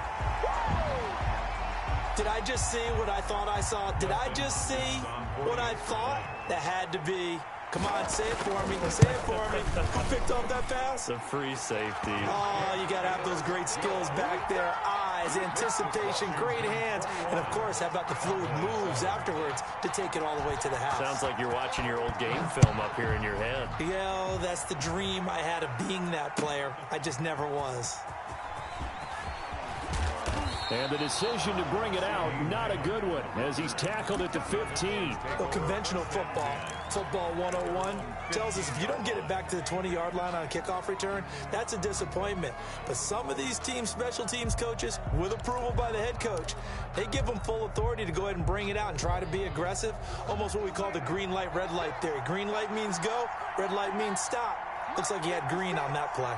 Did I just see what I thought I saw? Did I just see what I thought? That had to be. Come on, say it for me. Say it for me. Who picked off that pass? The free safety. Oh, you got to have those great skills back there. Eyes, anticipation, great hands. And, of course, how about the fluid moves afterwards to take it all the way to the house? Sounds like you're watching your old game film up here in your head. Yeah, that's the dream I had of being that player. I just never was. And the decision to bring it out, not a good one, as he's tackled at the 15. Well, conventional football 101, tells us if you don't get it back to the 20-yard line on a kickoff return, that's a disappointment. But some of these teams, special teams coaches, with approval by the head coach, they give them full authority to go ahead and bring it out and try to be aggressive, almost what we call the green light, red light theory. Green light means go, red light means stop. Looks like he had green on that play.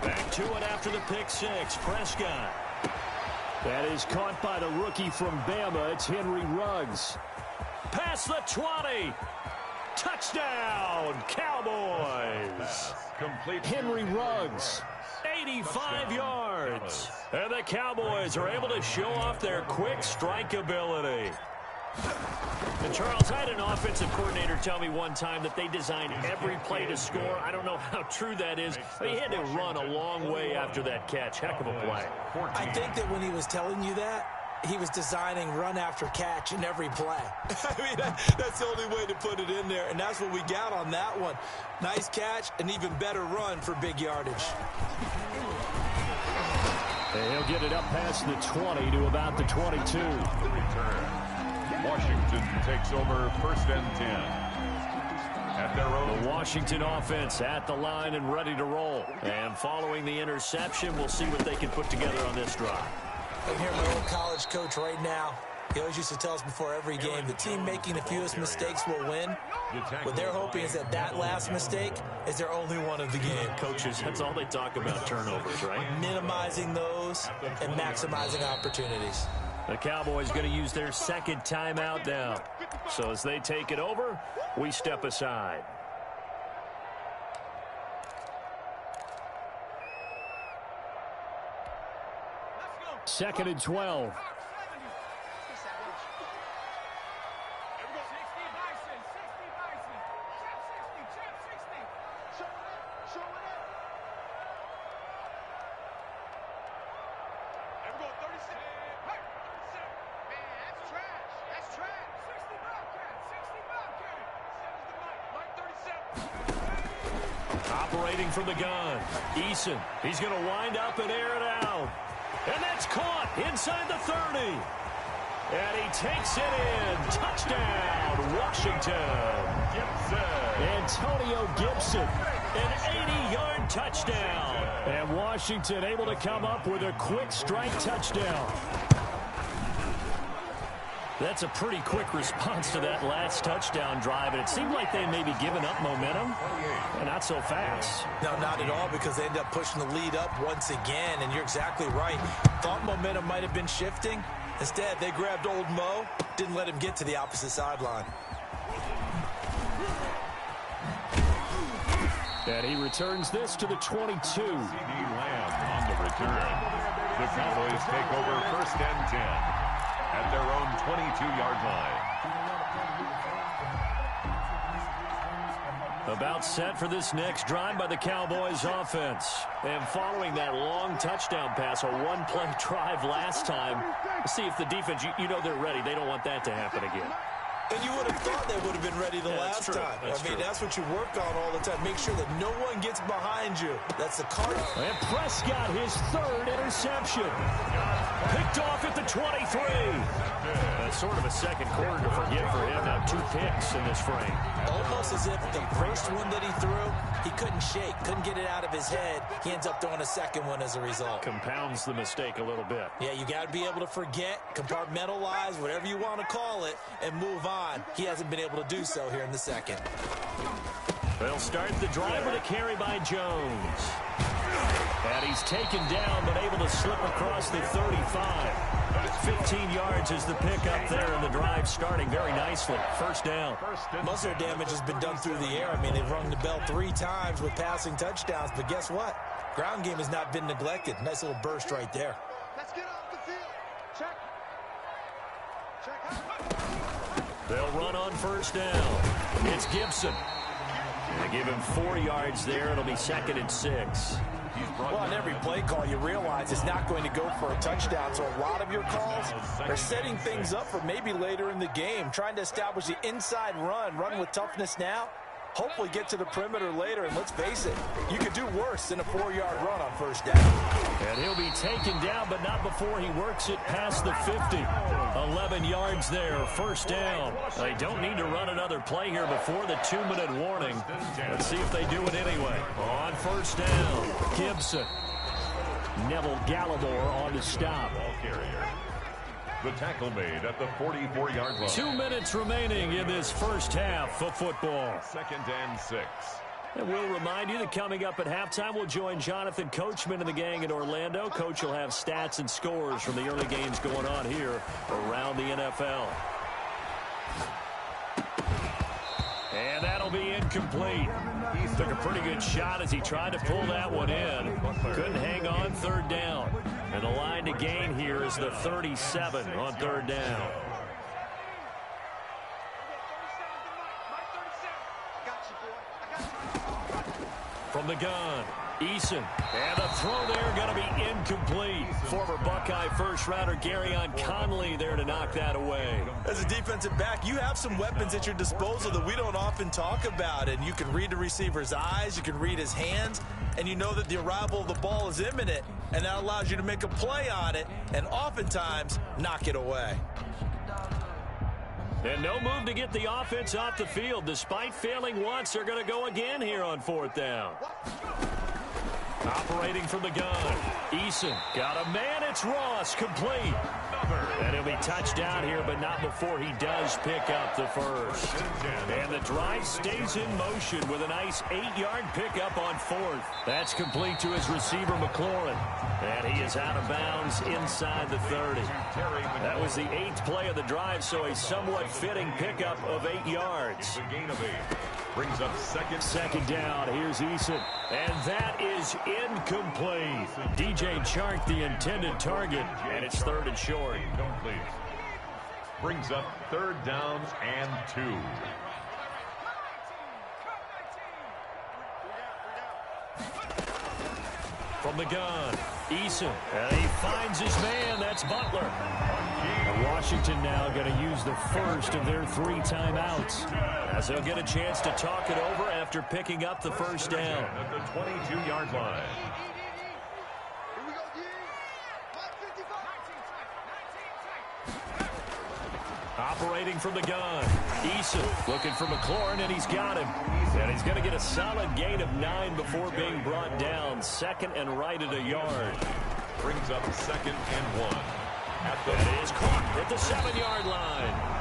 Back to it after the pick 6. Prescott. That is caught by the rookie from Bama. It's Henry Ruggs. Past the 20. Touchdown, Cowboys. Complete. Henry Ruggs. 85 yards. And the Cowboys are able to show off their quick strike ability. And Charles, I had an offensive coordinator tell me one time that they designed every play to score. I don't know how true that is, but he had to run a long way after that catch. Heck of a play. I think that when he was telling you that, he was designing run after catch in every play. I mean, that's the only way to put it in there, and that's what we got on that one. Nice catch, an even better run for big yardage. And he'll get it up past the 20 to about the 22. The return. Washington takes over 1st and 10. At their own. The Washington offense at the line and ready to roll. And following the interception, we'll see what they can put together on this drive. I hear my old college coach right now. He always used to tell us before every game, the team making the fewest mistakes will win. What they're hoping is that last mistake is their only one of the game. Coaches, that's all they talk about, turnovers, right? Minimizing those and maximizing opportunities. The Cowboys going to use their second timeout now. So as they take it over, we step aside. Second and 12. Operating from the gun, Eason. He's going to wind up and air it out. And that's caught inside the 30. And he takes it in. Touchdown, Washington. Antonio Gibson, an 80-yard touchdown. And Washington able to come up with a quick strike touchdown. That's a pretty quick response to that last touchdown drive, and it seemed like they may be giving up momentum, and not so fast. No, not at all, because they end up pushing the lead up once again, and you're exactly right. Thought momentum might have been shifting. Instead, they grabbed old Mo, didn't let him get to the opposite sideline. And he returns this to the 22. CD Lamb on the return. The Cowboys take over 1st and 10. At their own 22-yard line. About set for this next drive by the Cowboys offense. And following that long touchdown pass, a one-play drive last time, see if the defense, you know they're ready. They don't want that to happen again. And you would have thought they would have been ready the last time. That's what you work on all the time. Make sure that no one gets behind you. That's the card. And Prescott, his 3rd interception. Picked off at the 23. That's sort of a second quarter to forget for him. Now 2 picks in this frame. Almost as if the first one that he threw, he couldn't shake, couldn't get it out of his head. He ends up throwing a second one as a result. Compounds the mistake a little bit. Yeah, you got to be able to forget, compartmentalize, whatever you want to call it, and move on. He hasn't been able to do so here in the second. They'll start the drive with a carry by Jones. And he's taken down, but able to slip across the 35. 15 yards is the pickup there, and the drive starting very nicely. First down. Most of their damage has been done through the air. I mean, they've rung the bell 3 times with passing touchdowns, but guess what? Ground game has not been neglected. Nice little burst right there. Let's get off the field. Check. They'll run on first down. It's Gibson. They give him 4 yards there. It'll be 2nd and 6. Well, on every play call, you realize it's not going to go for a touchdown. So a lot of your calls are setting things up for maybe later in the game, trying to establish the inside run with toughness now, hopefully get to the perimeter later. And let's face it, you could do worse than a 4-yard run on first down. And he'll be taken down, but not before he works it past the 50. 11 yards there, first down. They don't need to run another play here before the 2-minute warning. Let's see if they do it anyway. On first down, Gibson. Neville Gallimore on the stop. Ball carrier. The tackle made at the 44-yard line. 2 minutes remaining in this first half of football. 2nd and 6. And we'll remind you that coming up at halftime, we'll join Jonathan Coachman and the gang in Orlando. Coach will have stats and scores from the early games going on here around the NFL. And that'll be incomplete. He took a pretty good shot as he tried to pull that one in. Couldn't hang on, 3rd down. And the line to gain here is the 37 on 3rd down. From the gun, Eason. And the throw there going to be incomplete. Former Buckeye first-rounder Garyon Conley there to knock that away. As a defensive back, you have some weapons at your disposal that we don't often talk about. And you can read the receiver's eyes, you can read his hands, and you know that the arrival of the ball is imminent. And that allows you to make a play on it and oftentimes knock it away. And no move to get the offense off the field. Despite failing once, they're going to go again here on 4th down. Operating from the gun. Eason got a man. It's Ross, complete. And he'll be touchdown here, but not before he does pick up the first. And the drive stays in motion with a nice 8-yard pickup on 4th. That's complete to his receiver, McLaurin. And he is out of bounds inside the 30. That was the 8th play of the drive, so a somewhat fitting pickup of 8 yards. A gain of 8. Brings up second down. Here's Eason. And that is incomplete. DJ Chark, the intended target, and it's 3rd and short. Incomplete. Brings up 3rd downs and 2. From the gun, Eason. And he finds his man. That's Butler. And Washington now going to use the first of their 3 timeouts, as they'll get a chance to talk it over after picking up the first down. At the 22-yard line. Operating from the gun, Eason looking for McLaurin, and he's got him. And he's going to get a solid gain of 9 before being brought down. 2nd and right at a yard. Brings up 2nd and 1. That is caught at the 7-yard line.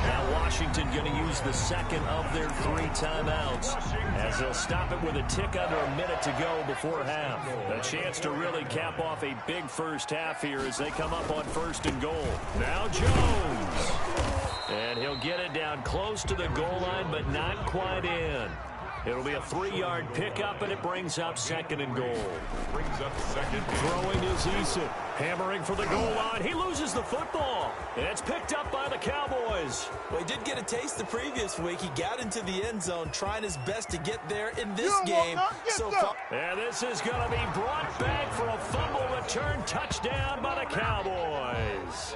Now Washington going to use the 2nd of their 3 timeouts, as they'll stop it with a tick under a minute to go before half. A chance to really cap off a big first half here as they come up on 1st and goal. Now Jones. And he'll get it down close to the goal line, but not quite in. It'll be a 3-yard pickup, and it brings up 2nd and goal. Brings up 2nd. Throwing is Eason. Hammering for the goal line. He loses the football. And it's picked up by the Cowboys. Well, he did get a taste the previous week. He got into the end zone, trying his best to get there in this game. So far. And this is going to be brought back for a fumble return touchdown by the Cowboys.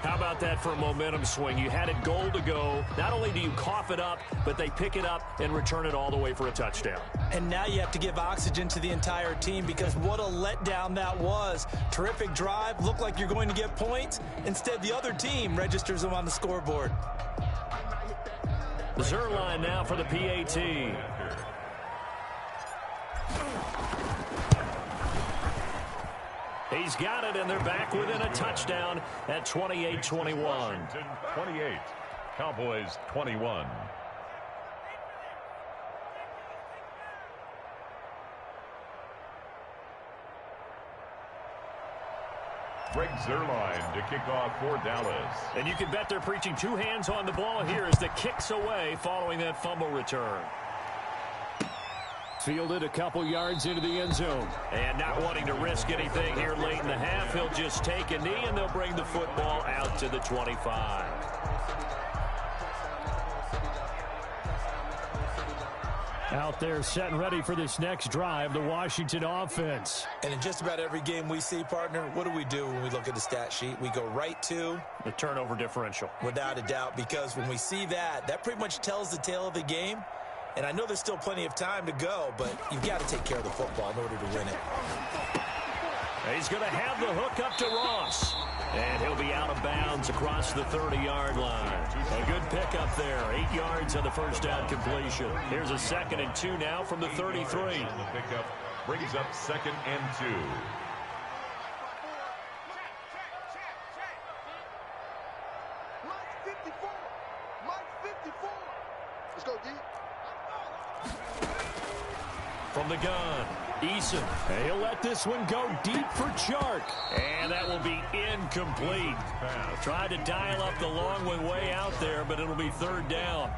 How about that for a momentum swing? You had it goal to go. Not only do you cough it up, but they pick it up and return it all the way for a touchdown. And now you have to give oxygen to the entire team, because what a letdown that was. Terrific drive. Looked like you're going to get points. Instead, the other team registers them on the scoreboard. The Zerline now for the PAT. He's got it, and they're back within a touchdown at 28-21. Washington 28, Cowboys 21. Greg Zerline to kick off for Dallas. And you can bet they're preaching 2 hands on the ball here as the kick's away following that fumble return. Fielded a couple yards into the end zone. And not wanting to risk anything here late in the half, he'll just take a knee, and they'll bring the football out to the 25. Out there set and ready for this next drive, the Washington offense. And in just about every game we see, partner, what do when we look at the stat sheet? We go right to the turnover differential. Without a doubt, because when we see that, that pretty much tells the tale of the game. And I know there's still plenty of time to go, but you've got to take care of the football in order to win it. He's going to have the hook up to Ross. And he'll be out of bounds across the 30-yard line. A good pickup there. 8 yards on the first down completion. Here's a 2nd and 2 now from the 33. The pickup brings up 2nd and 2. Let's go, D. From the gun, Eason. He'll let this one go deep for Chark. And that will be incomplete. Tried to dial up the long one way out there, but it'll be 3rd down.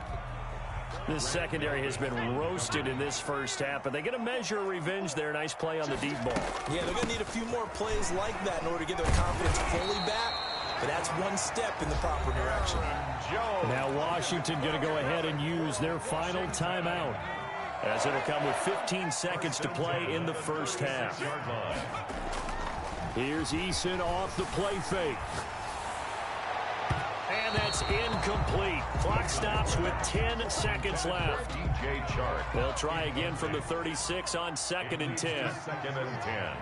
This secondary has been roasted in this first half, but they're going to measure revenge there. Nice play on the deep ball. Yeah, they're going to need a few more plays like that in order to get their confidence fully back. But that's one step in the proper direction. Now Washington going to go ahead and use their final timeout, as it'll come with 15 seconds to play in the first half. Here's Eason off the play fake. And that's incomplete. Clock stops with 10 seconds left. DJ Chark. They'll try again from the 36 on 2nd and 10. 2nd and 10.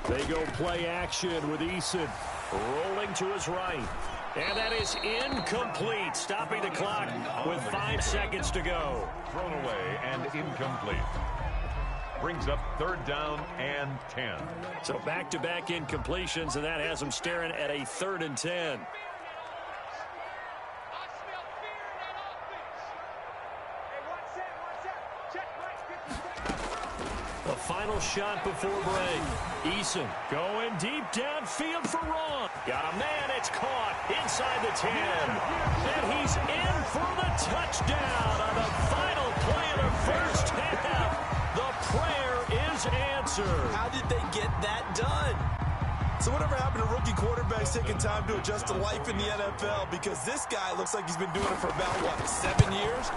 They go play action with Eason rolling to his right. And that is incomplete, stopping the clock with 5 seconds to go. Thrown away and incomplete. Brings up 3rd down and 10. So back-to-back incompletions, and that has them staring at a 3rd and 10. The final shot before break. Eason going deep downfield for Ron. Got a man, it's caught inside the 10. And he's in for the touchdown on the final play of the first half. The prayer is answered. How did they get that done? So whatever happened to rookie quarterbacks taking time to adjust to life in the NFL? Because this guy looks like he's been doing it for about, what, 7 years?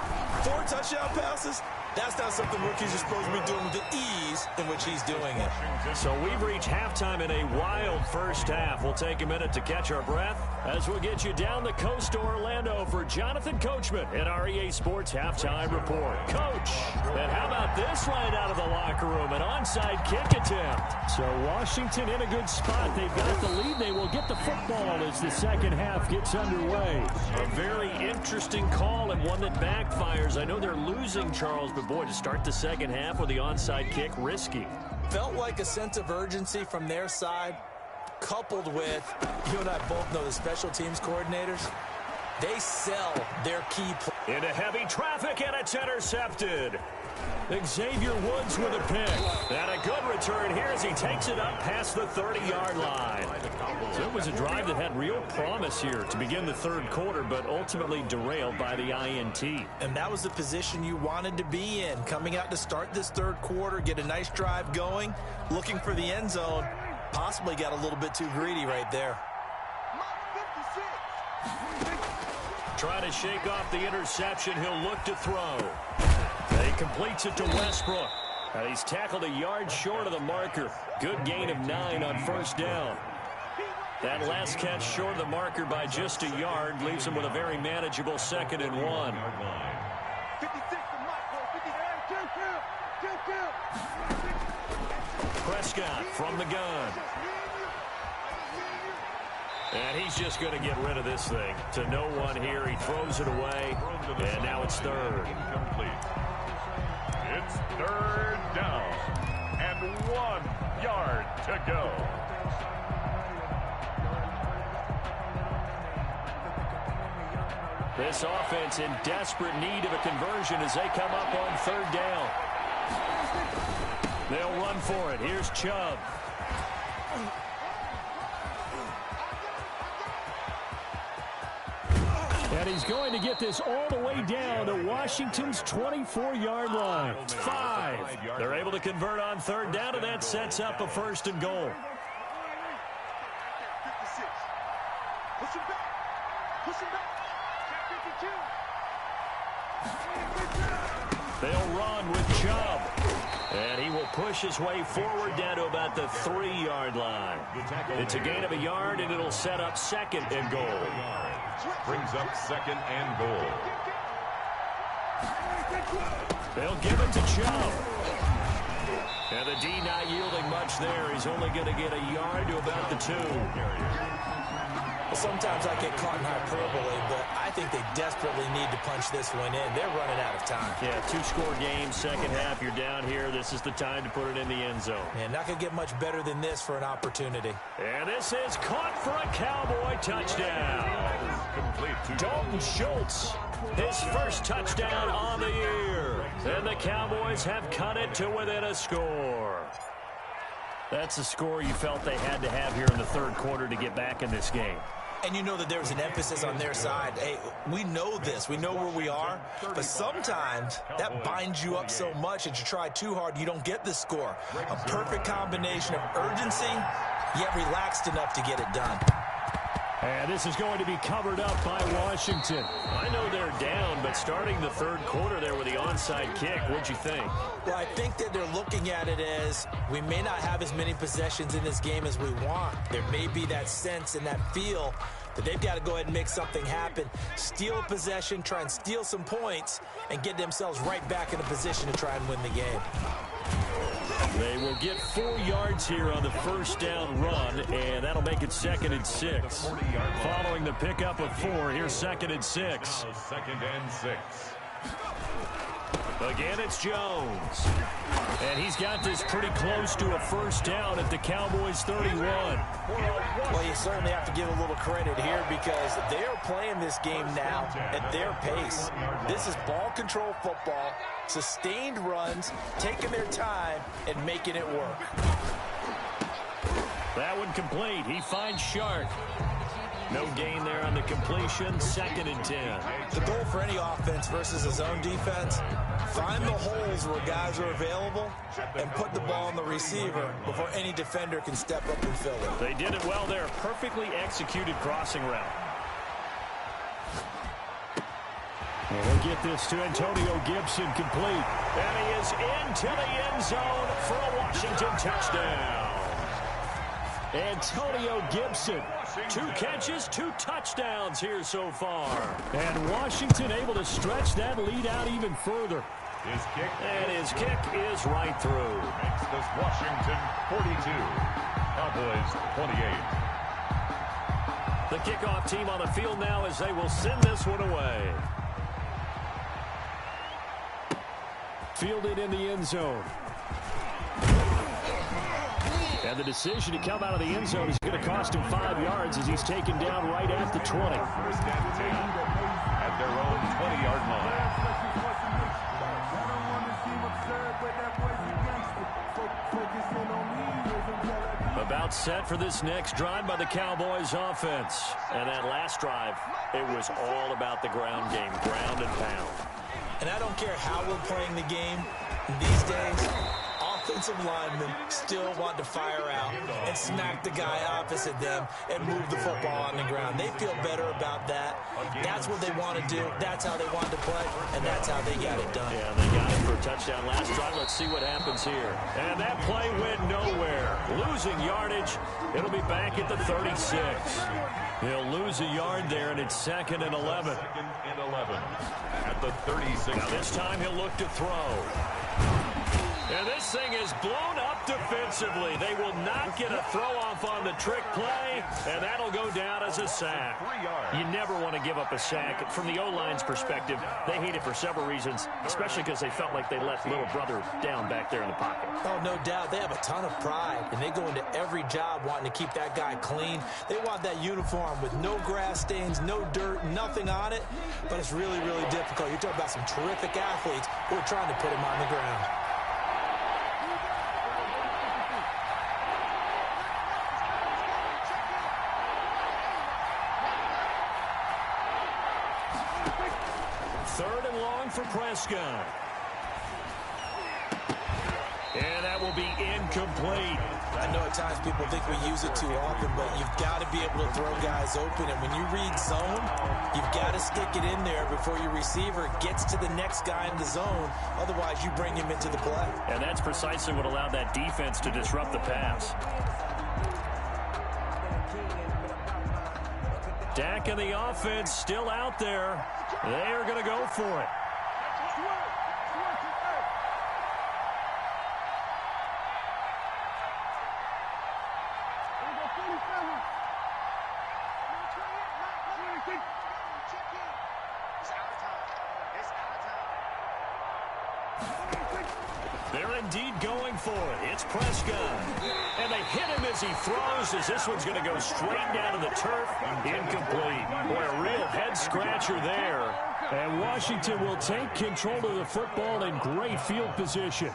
4 touchdown passes? That's not something rookies are supposed to be doing with the ease in which he's doing it. So we've reached halftime in a wild first half. We'll take a minute to catch our breath as we'll get you down the coast to Orlando for Jonathan Coachman in our EA Sports Halftime Report. Coach, and how about this right out of the locker room? An onside kick attempt. So Washington in a good spot. They've got the lead. They will get the football as the second half gets underway. A very interesting call and one that backfires. I know they're losing, Charles, but boy, to start the second half with the onside kick, risky. Felt like a sense of urgency from their side, coupled with, you and I both know the special teams coordinators, they sell their key play. Into heavy traffic, and it's intercepted. Xavier Woods with a pick. And a good return here as he takes it up past the 30-yard line. So it was a drive that had real promise here to begin the third quarter, but ultimately derailed by the INT. And that was the position you wanted to be in, coming out to start this third quarter, get a nice drive going, looking for the end zone. Possibly got a little bit too greedy right there. Trying to shake off the interception, he'll look to throw. He completes it to Westbrook. And he's tackled a yard short of the marker. Good gain of 9 on first down. That last catch short of the marker by just a yard leaves him with a very manageable 2nd and 1. Prescott from the gun. And he's just going to get rid of this thing. To no one here. He throws it away. And now it's 3rd. Incomplete. It's 3rd down. And 1 yard to go. This offense in desperate need of a conversion as they come up on 3rd down. They'll run for it. Here's Chubb. And he's going to get this all the way down to Washington's 24-yard line. 5. They're able to convert on 3rd down, and that sets up a 1st and goal. They'll run with Chubb. And he will push his way forward down to about the 3-yard line. It's a gain of a yard, and it'll set up 2nd and goal. Brings up 2nd and goal. They'll give it to Chubb. And the D not yielding much there. He's only going to get a yard to about the 2. Well, sometimes I get caught in hyperbole, but I think they desperately need to punch this one in. They're running out of time. Yeah, 2-score game, second half. You're down here. This is the time to put it in the end zone. And not going to get much better than this for an opportunity. And this is caught for a Cowboy touchdown. Dalton Schultz, his first touchdown on the year. And the Cowboys have cut it to within a score. That's a score you felt they had to have here in the third quarter to get back in this game. And you know that there was an emphasis on their side. Hey, we know this. We know where we are. But sometimes that binds you up so much that you try too hard, you don't get the score. A perfect combination of urgency, yet relaxed enough to get it done. And this is going to be covered up by Washington. I know they're down, but starting the third quarter there with the onside kick, what'd you think? Well, I think that they're looking at it as we may not have as many possessions in this game as we want. There may be that sense and that feel that they've got to go ahead and make something happen, steal a possession, try and steal some points, and get themselves right back in a position to try and win the game. They will get 4 yards here on the first down run, and that'll make it 2nd and 6. Following the pickup of 4, here's 2nd and 6. Now 2nd and 6. Again, it's Jones. And he's got this pretty close to a first down at the Cowboys' 31. Well, you certainly have to give a little credit here because they are playing this game now at their pace. This is ball control football, sustained runs, taking their time, and making it work. That one complete. He finds Shark. No gain there on the completion. 2nd and 10. The goal for any offense versus a zone defense, find the holes where guys are available and put the ball on the receiver before any defender can step up and fill it. They did it well there. Perfectly executed crossing route. And they'll get this to Antonio Gibson complete. And he is into the end zone for a Washington touchdown. Antonio Gibson, 2 catches, 2 touchdowns here so far. And Washington able to stretch that lead out even further. His kick is right through. Makes this Washington 42, Cowboys 28. The kickoff team on the field now as they will send this one away. Fielded in the end zone. And the decision to come out of the end zone is going to cost him 5 yards as he's taken down right at the 20. First and 10 at their own 20-yard line. About set for this next drive by the Cowboys offense. And that last drive, it was all about the ground game, ground and pound. And I don't care how we're playing the game these days. Offensive linemen still want to fire out and smack the guy opposite them and move the football on the ground. They feel better about that. That's what they want to do. That's how they want to play, and that's how they got it done. Yeah, they got it for a touchdown last drive. Let's see what happens here. And that play went nowhere. Losing yardage. It'll be back at the 36. He'll lose a yard there, and it's 2nd and 11. 2nd and 11 at the 36. Now this time he'll look to throw. And this thing is blown up defensively. They will not get a throw-off on the trick play, and that'll go down as a sack. You never want to give up a sack. From the O-line's perspective, they hate it for several reasons, especially because they felt like they let little brother down back there in the pocket. Oh, no doubt. They have a ton of pride, and they go into every job wanting to keep that guy clean. They want that uniform with no grass stains, no dirt, nothing on it, but it's really, really difficult. You're talking about some terrific athletes who are trying to put him on the ground. For Prescott. And that will be incomplete. I know at times people think we use it too often, but you've got to be able to throw guys open. And when you read zone, you've got to stick it in there before your receiver gets to the next guy in the zone. Otherwise, you bring him into the play. And that's precisely what allowed that defense to disrupt the pass. Dak and the offense still out there. They are going to go for it. They're indeed going for it. It's Prescott. And they hit him as he throws, as this one's going to go straight down to the turf. Incomplete. Boy, a real head-scratcher there. And Washington will take control of the football in great field position.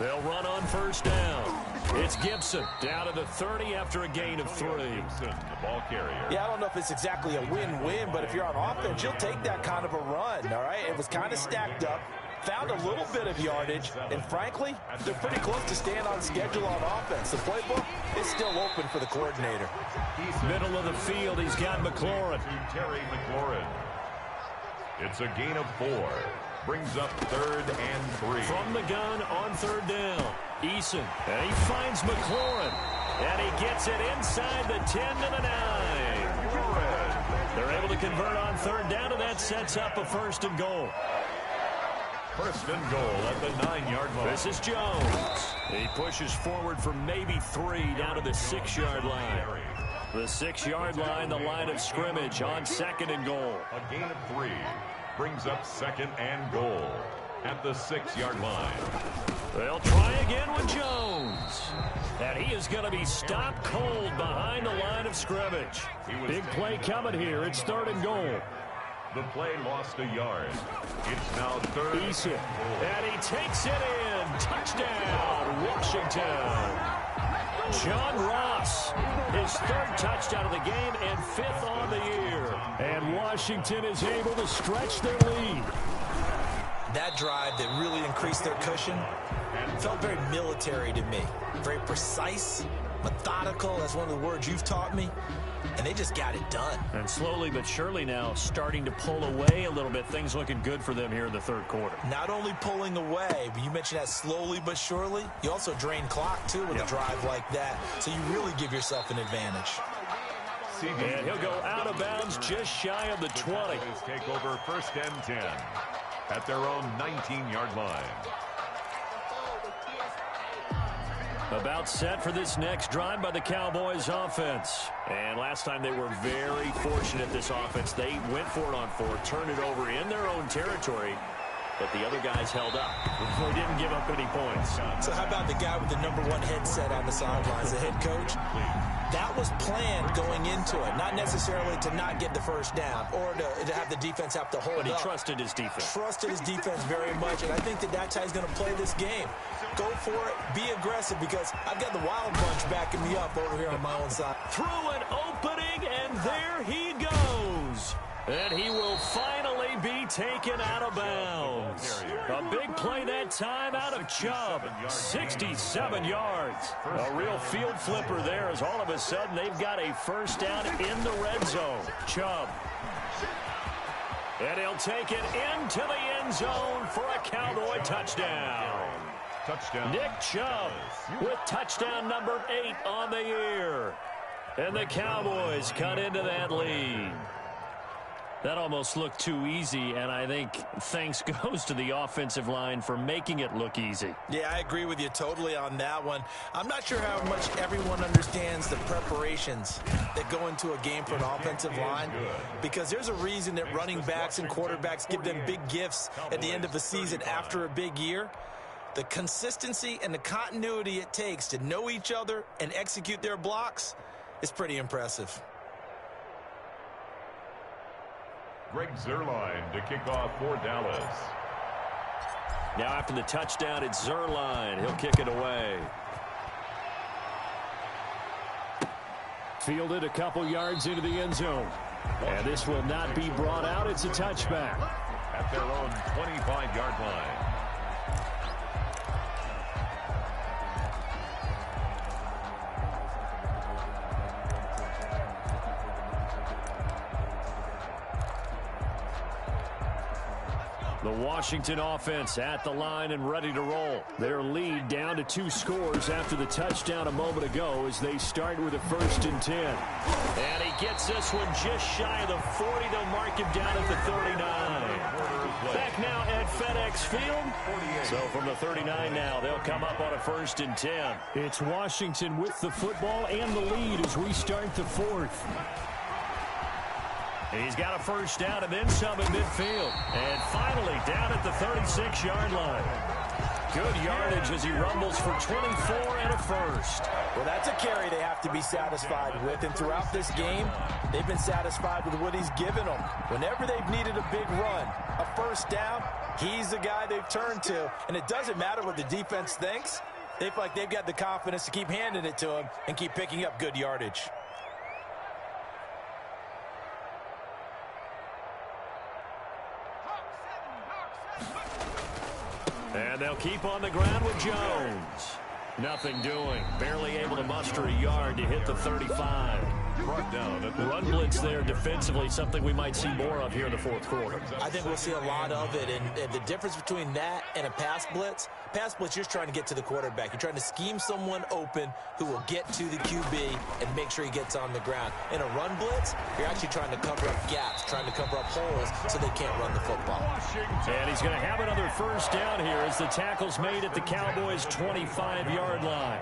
They'll run on first down. It's Gibson down to the 30 after a gain of 3. Gibson, the ball carrier. Yeah, I don't know if it's exactly a win-win, but if you're on offense, you'll take that kind of a run, all right? It was kind of stacked up, found a little bit of yardage, and frankly, they're pretty close to staying on schedule on offense. The playbook is still open for the coordinator. Middle of the field, he's got McLaurin. Terry McLaurin. It's a gain of 4. Brings up 3rd and 3. From the gun on 3rd down. Eason. And he finds McLaurin. And he gets it inside the 10 to the 9. They're able to convert on 3rd down, and that sets up a 1st and goal. 1st and goal at the 9-yard line. This is Jones. He pushes forward for maybe 3 down to the 6-yard line. The 6-yard line, the line of scrimmage on 2nd and goal. A gain of 3. brings up 2nd and goal at the 6-yard line. They'll try again with Jones. And he is going to be stopped cold behind the line of scrimmage. Big play coming here. It's 3rd and goal. The play lost a yard. It's now 3rd. Eason. And he takes it in. Touchdown, Washington. John Ross, his 3rd touchdown of the game and 5th on the year. And Washington is able to stretch their lead. That drive that really increased their cushion felt very military to me. Very precise, methodical. That's one of the words you've taught me. And they just got it done. And slowly but surely now starting to pull away a little bit. Things looking good for them here in the 3rd quarter. Not only pulling away, but you mentioned that slowly but surely. You also drain clock, too, with a drive like that. So you really give yourself an advantage. And he'll go out of bounds just shy of the 20. Take over 1st and 10 at their own 19-yard line. About set for this next drive by the Cowboys offense. And last time they were very fortunate, this offense. They went for it on 4, turned it over in their own territory, but the other guys held up. They didn't give up any points. So how about the guy with the #1 headset on the sidelines, the head coach? That was planned going into it, not necessarily to not get the 1st down or to have the defense have to hold up. But he trusted his defense. Trusted his defense very much, and I think that's how he's going to play this game. Go for it, be aggressive, because I've got the Wild Bunch backing me up over here on my own side. Through an opening, and there he goes. And he will finally be taken out of bounds. A big play that time out of Chubb. 67 yards. A real field flipper there, as all of a sudden they've got a 1st down in the red zone. Chubb. And he'll take it into the end zone for a Cowboy touchdown. Nick Chubb with touchdown number 8 on the year. And the Cowboys cut into that lead. That almost looked too easy, and I think thanks goes to the offensive line for making it look easy. Yeah, I agree with you totally on that one. I'm not sure how much everyone understands the preparations that go into a game for an offensive line, because there's a reason that running backs and quarterbacks give them big gifts at the end of the season after a big year. The consistency and the continuity it takes to know each other and execute their blocks is pretty impressive. Greg Zuerlein to kick off for Dallas. Now after the touchdown, it's Zuerlein. He'll kick it away. Fielded a couple yards into the end zone. And this will not be brought out. It's a touchback. At their own 25-yard line. The Washington offense at the line and ready to roll. Their lead down to 2 scores after the touchdown a moment ago as they start with a 1st and 10. And he gets this one just shy of the 40. They'll mark him down at the 39. Back now at FedEx Field. So from the 39 now, they'll come up on a 1st and 10. It's Washington with the football and the lead as we start the 4th. He's got a 1st down and then some at midfield. And finally down at the 36-yard line. Good yardage as he rumbles for 24 and a 1st. Well, that's a carry they have to be satisfied with. And throughout this game, they've been satisfied with what he's given them. Whenever they've needed a big run, a 1st down, he's the guy they've turned to. And it doesn't matter what the defense thinks. They feel like they've got the confidence to keep handing it to him and keep picking up good yardage. And they'll keep on the ground with Jones. Nothing doing. Barely able to muster a yard to hit the 35. Brought down at the run blitz there defensively, something we might see more of here in the 4th quarter. I think we'll see a lot of it. And the difference between that and a pass blitz, you're just trying to get to the quarterback. You're trying to scheme someone open who will get to the QB and make sure he gets on the ground. In a run blitz, you're actually trying to cover up gaps, trying to cover up holes so they can't run the football. And he's going to have another 1st down here as the tackle's made at the Cowboys' 25-yard line.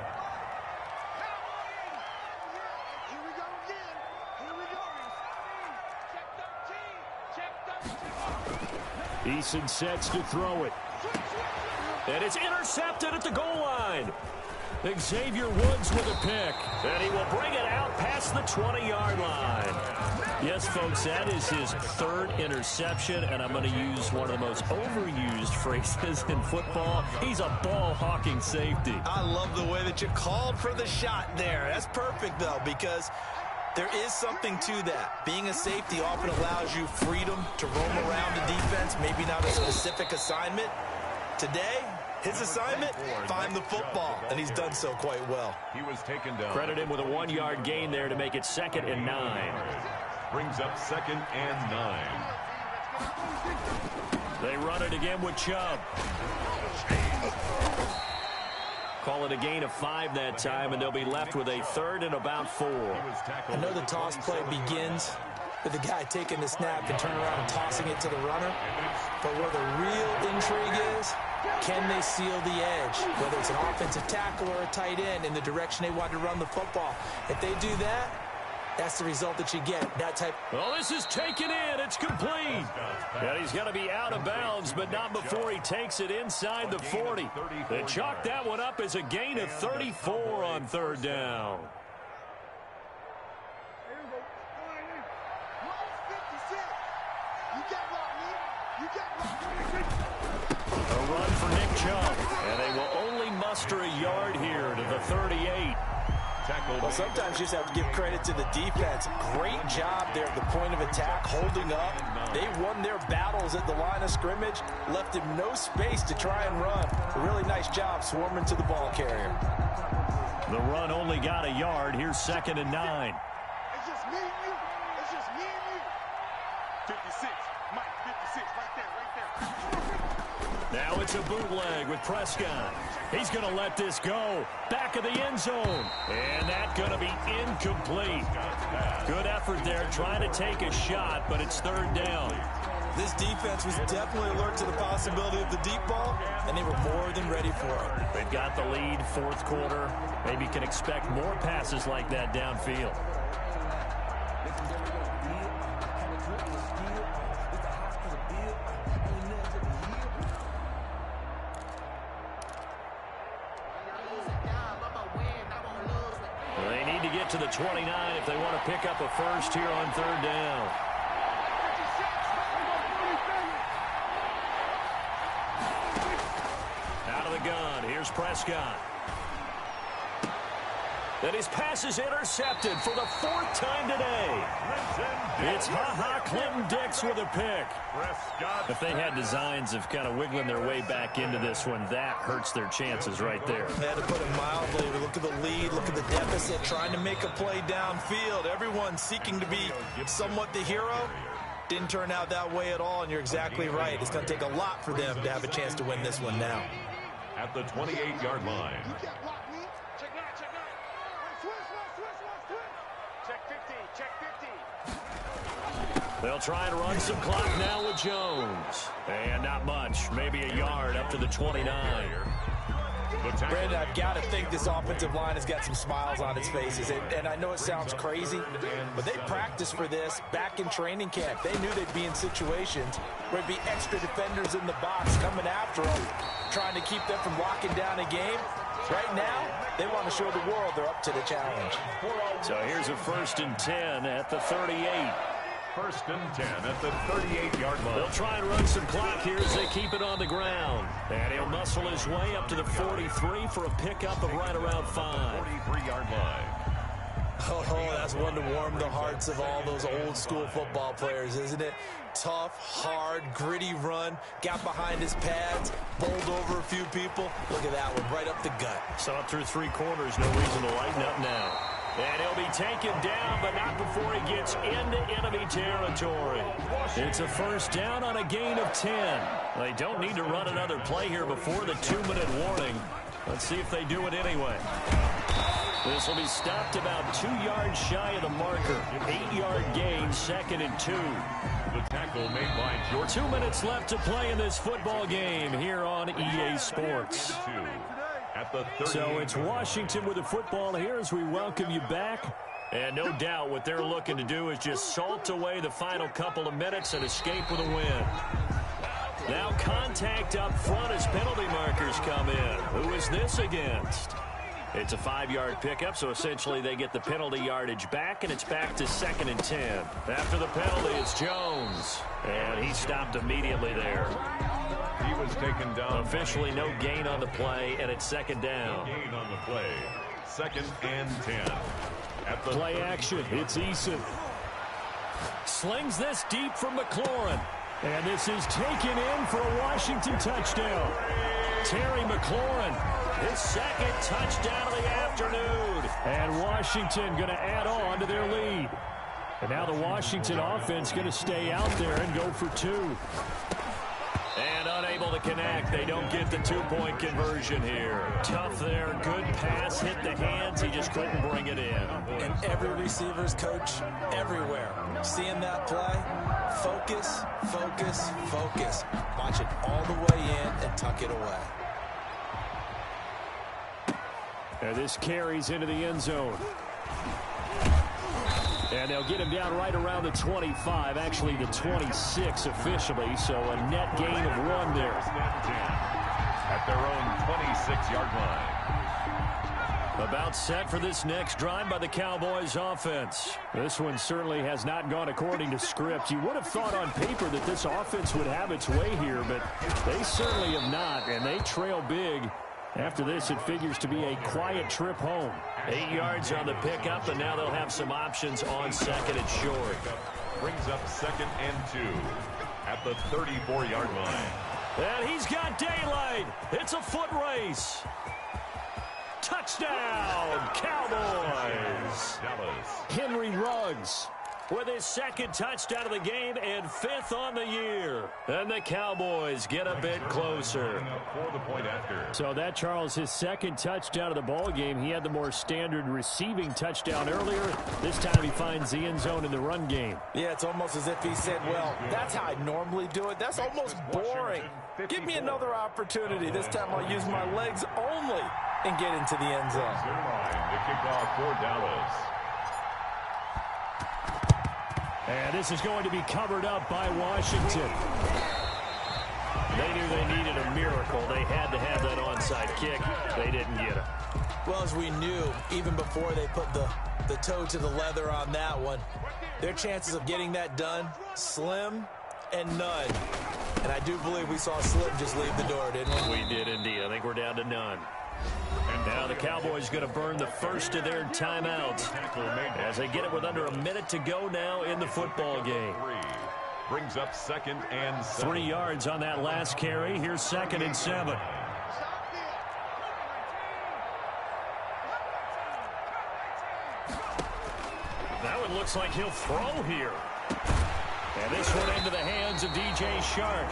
Eason sets to throw it. And it's intercepted at the goal line. Xavier Woods with a pick. And he will bring it out past the 20-yard line. Yes, folks, that is his third interception, and I'm going to use one of the most overused phrases in football. He's a ball-hawking safety. I love the way that you called for the shot there. That's perfect, though, because there is something to that. Being a safety often allows you freedom to roam around the defense, maybe not a specific assignment. Today, his assignment, find the football, and he's done so quite well. He was taken down. Credit him with a 1-yard gain there to make it 2nd and 9. Brings up 2nd and 9. They run it again with Chubb. Call it a gain of 5 that time, and they'll be left with a 3rd and about 4. I know the toss play begins with the guy taking the snap and turning around and tossing it to the runner. But where the real intrigue is, can they seal the edge? Whether it's an offensive tackle or a tight end in the direction they want to run the football. If they do that, that's the result that you get. That type. Well, this is taken in. It's complete. And he's going to be out of bounds, but not before he takes it inside the 40. They chalk that one up as a gain of 34 on 3rd down. A run for Nick Chubb, and they will only muster a yard here to the 38. Well, sometimes you just have to give credit to the defense. Great job there at the point of attack, holding up. They won their battles at the line of scrimmage, left him no space to try and run. A really nice job swarming to the ball carrier. The run only got a yard. Here's 2nd and 9. It's just me and you. It's just me and you. 56. Mike, 56. Right there, right there. Now it's a bootleg with Prescott. He's going to let this go. Back of the end zone. And that's going to be incomplete. Good effort there trying to take a shot, but it's 3rd down. This defense was definitely alert to the possibility of the deep ball, and they were more than ready for it. They've got the lead, 4th quarter. Maybe can expect more passes like that downfield. They need to get to the 29 if they want to pick up a first here on 3rd down. Out of the gun, here's Prescott. Then his pass is intercepted for the 4th time today. It's Clinton Dix with a pick. If they had designs of kind of wiggling their way back into this one, that hurts their chances right there. They had to put it mildly. Look at the lead, look at the deficit, trying to make a play downfield. Everyone seeking to be somewhat the hero. Didn't turn out that way at all, and you're exactly right. It's going to take a lot for them to have a chance to win this one now. At the 28-yard line. They'll try and run some clock now with Jones. And not much. Maybe a yard up to the 29. Brandon, I've got to think this offensive line has got some smiles on its faces. And I know it sounds crazy, but they practiced for this back in training camp. They knew they'd be in situations where there'd be extra defenders in the box coming after them, trying to keep them from locking down a game. Right now, they want to show the world they're up to the challenge. So here's a 1st and 10 at the 38. 1st and 10 at the 38-yard line. They'll try and run some clock here as they keep it on the ground. And he'll muscle his way up to the 43 for a pickup of right around 5. 43-yard line. Oh, that's one to warm the hearts of all those old school football players, isn't it? Tough, hard, gritty run, got behind his pads, bowled over a few people. Look at that one, right up the gut. Saw it through 3 quarters, no reason to lighten up now. And he'll be taken down, but not before he gets into enemy territory. It's a 1st down on a gain of 10. They don't need to run another play here before the 2-minute warning. Let's see if they do it anyway. This will be stopped about 2 yards shy of the marker. 8-yard gain, 2nd and 2. The tackle made by George. 2 minutes left to play in this football game here on EA Sports. So it's Washington with the football here as we welcome you back. And no doubt what they're looking to do is just salt away the final couple of minutes and escape with a win. Now contact up front as penalty markers come in. Who is this against? It's a 5-yard pickup, so essentially they get the penalty yardage back, and it's back to 2nd and 10. After the penalty, it's Jones, and he stopped immediately there. He was taken down. Officially no gain on the play, and it's 2nd down. No gain on the play. 2nd and 10. At the play action, it's Eason. Slings this deep from McLaurin. And this is taken in for a Washington touchdown. Terry McLaurin, his 2nd touchdown of the afternoon. And Washington going to add on to their lead. And now the Washington offense going to stay out there and go for 2. And unable to connect. They don't get the 2-point conversion here. Tough there. Good pass. Hit the hands. He just couldn't bring it in. And every receiver's coach everywhere. Seeing that play, focus, focus, focus. Watch it all the way in and tuck it away. And this carries into the end zone. And they'll get him down right around the 25, actually the 26 officially, so a net gain of 1 there. At their own 26-yard line. About set for this next drive by the Cowboys offense. This one certainly has not gone according to script. You would have thought on paper that this offense would have its way here, but they certainly have not, and they trail big. After this, it figures to be a quiet trip home. 8 yards on the pickup, and now they'll have some options on 2nd and short. Brings up 2nd and 2 at the 34-yard line. And he's got daylight. It's a foot race. Touchdown, Cowboys. Dallas. Henry Ruggs with his 2nd touchdown of the game and 5th on the year. And the Cowboys get a bit closer. For the point after. So that, Charles, his 2nd touchdown of the ball game. He had the more standard receiving touchdown earlier. This time he finds the end zone in the run game. Yeah, it's almost as if he said, well, that's how I normally do it. That's almost boring. Give me another opportunity. This time I'll use my legs only and get into the end zone. The kickoff for Dallas. And this is going to be covered up by Washington. They knew they needed a miracle. They had to have that onside kick. They didn't get it. Well, as we knew, even before they put the toe to the leather on that one, their chances of getting that done, slim and none. And I do believe we saw Slim just leave the door, didn't we? We did indeed. I think we're down to none. And now the Cowboys going to burn the first of their timeouts as they get it with under a minute to go now in the football game. Brings up 2nd and 7. 3 yards on that last carry. Here's 2nd and 7. That one looks like he'll throw here. And this one into the hands of DJ Shark.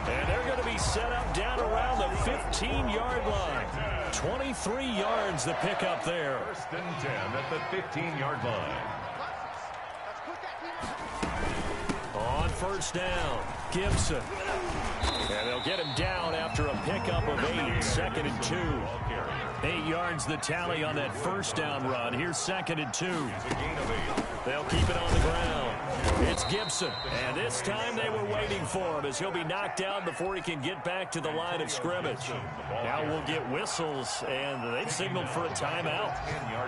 And they're going to be set up down around the 15-yard line. 23 yards the pickup there. 1st and 10 at the 15-yard line. On 1st down, Gibson. And they'll get him down after a pickup of 8. 2nd and 2. 8 yards the tally on that 1st down run. Here's 2nd and 2. They'll keep it on the ground. It's Gibson. And this time they were waiting for him as he'll be knocked down before he can get back to the line of scrimmage. Now we'll get whistles, and they've signaled for a timeout.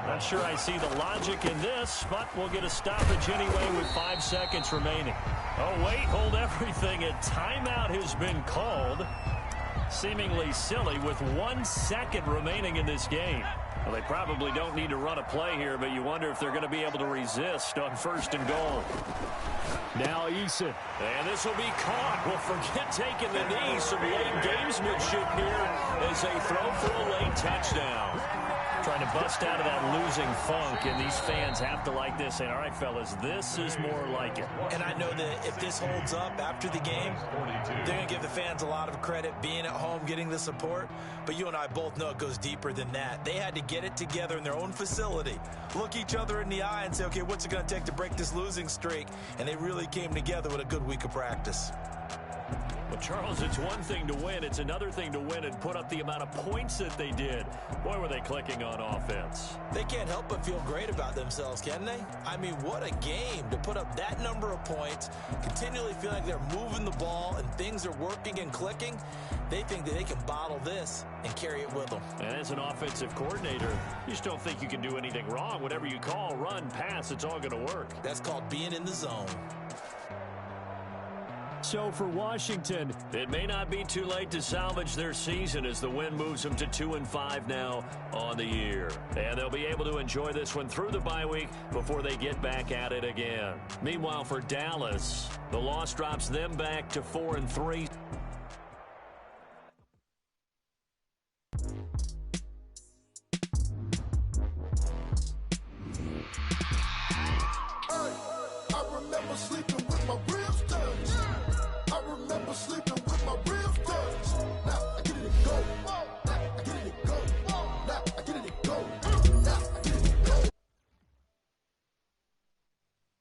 Not sure I see the logic in this, but we'll get a stoppage anyway with 5 seconds remaining. Oh, wait, hold everything. A timeout has been called. Seemingly silly with 1 second remaining in this game. Well, they probably don't need to run a play here, but you wonder if they're going to be able to resist on 1st and goal. Now Eason. And this will be caught. Well, forget taking the knee. Some late gamesmanship here as they throw for a late touchdown. Trying to bust out of that losing funk, and these fans have to like this. And all right, fellas, this is more like it. And I know that if this holds up after the game, they're going to give the fans a lot of credit being at home, getting the support. But you and I both know it goes deeper than that. They had to get it together in their own facility, look each other in the eye and say, okay, what's it going to take to break this losing streak? And they really came together with a good week of practice. Well, Charles, it's one thing to win. It's another thing to win and put up the amount of points that they did. Boy, were they clicking on offense. They can't help but feel great about themselves, can they? I mean, what a game to put up that number of points, continually feel like they're moving the ball and things are working and clicking. They think that they can bottle this and carry it with them. And as an offensive coordinator, you just don't think you can do anything wrong. Whatever you call, run, pass, it's all going to work. That's called being in the zone. So for Washington, it may not be too late to salvage their season as the win moves them to 2-5 now on the year. And they'll be able to enjoy this one through the bye week before they get back at it again. Meanwhile, for Dallas, the loss drops them back to 4-3.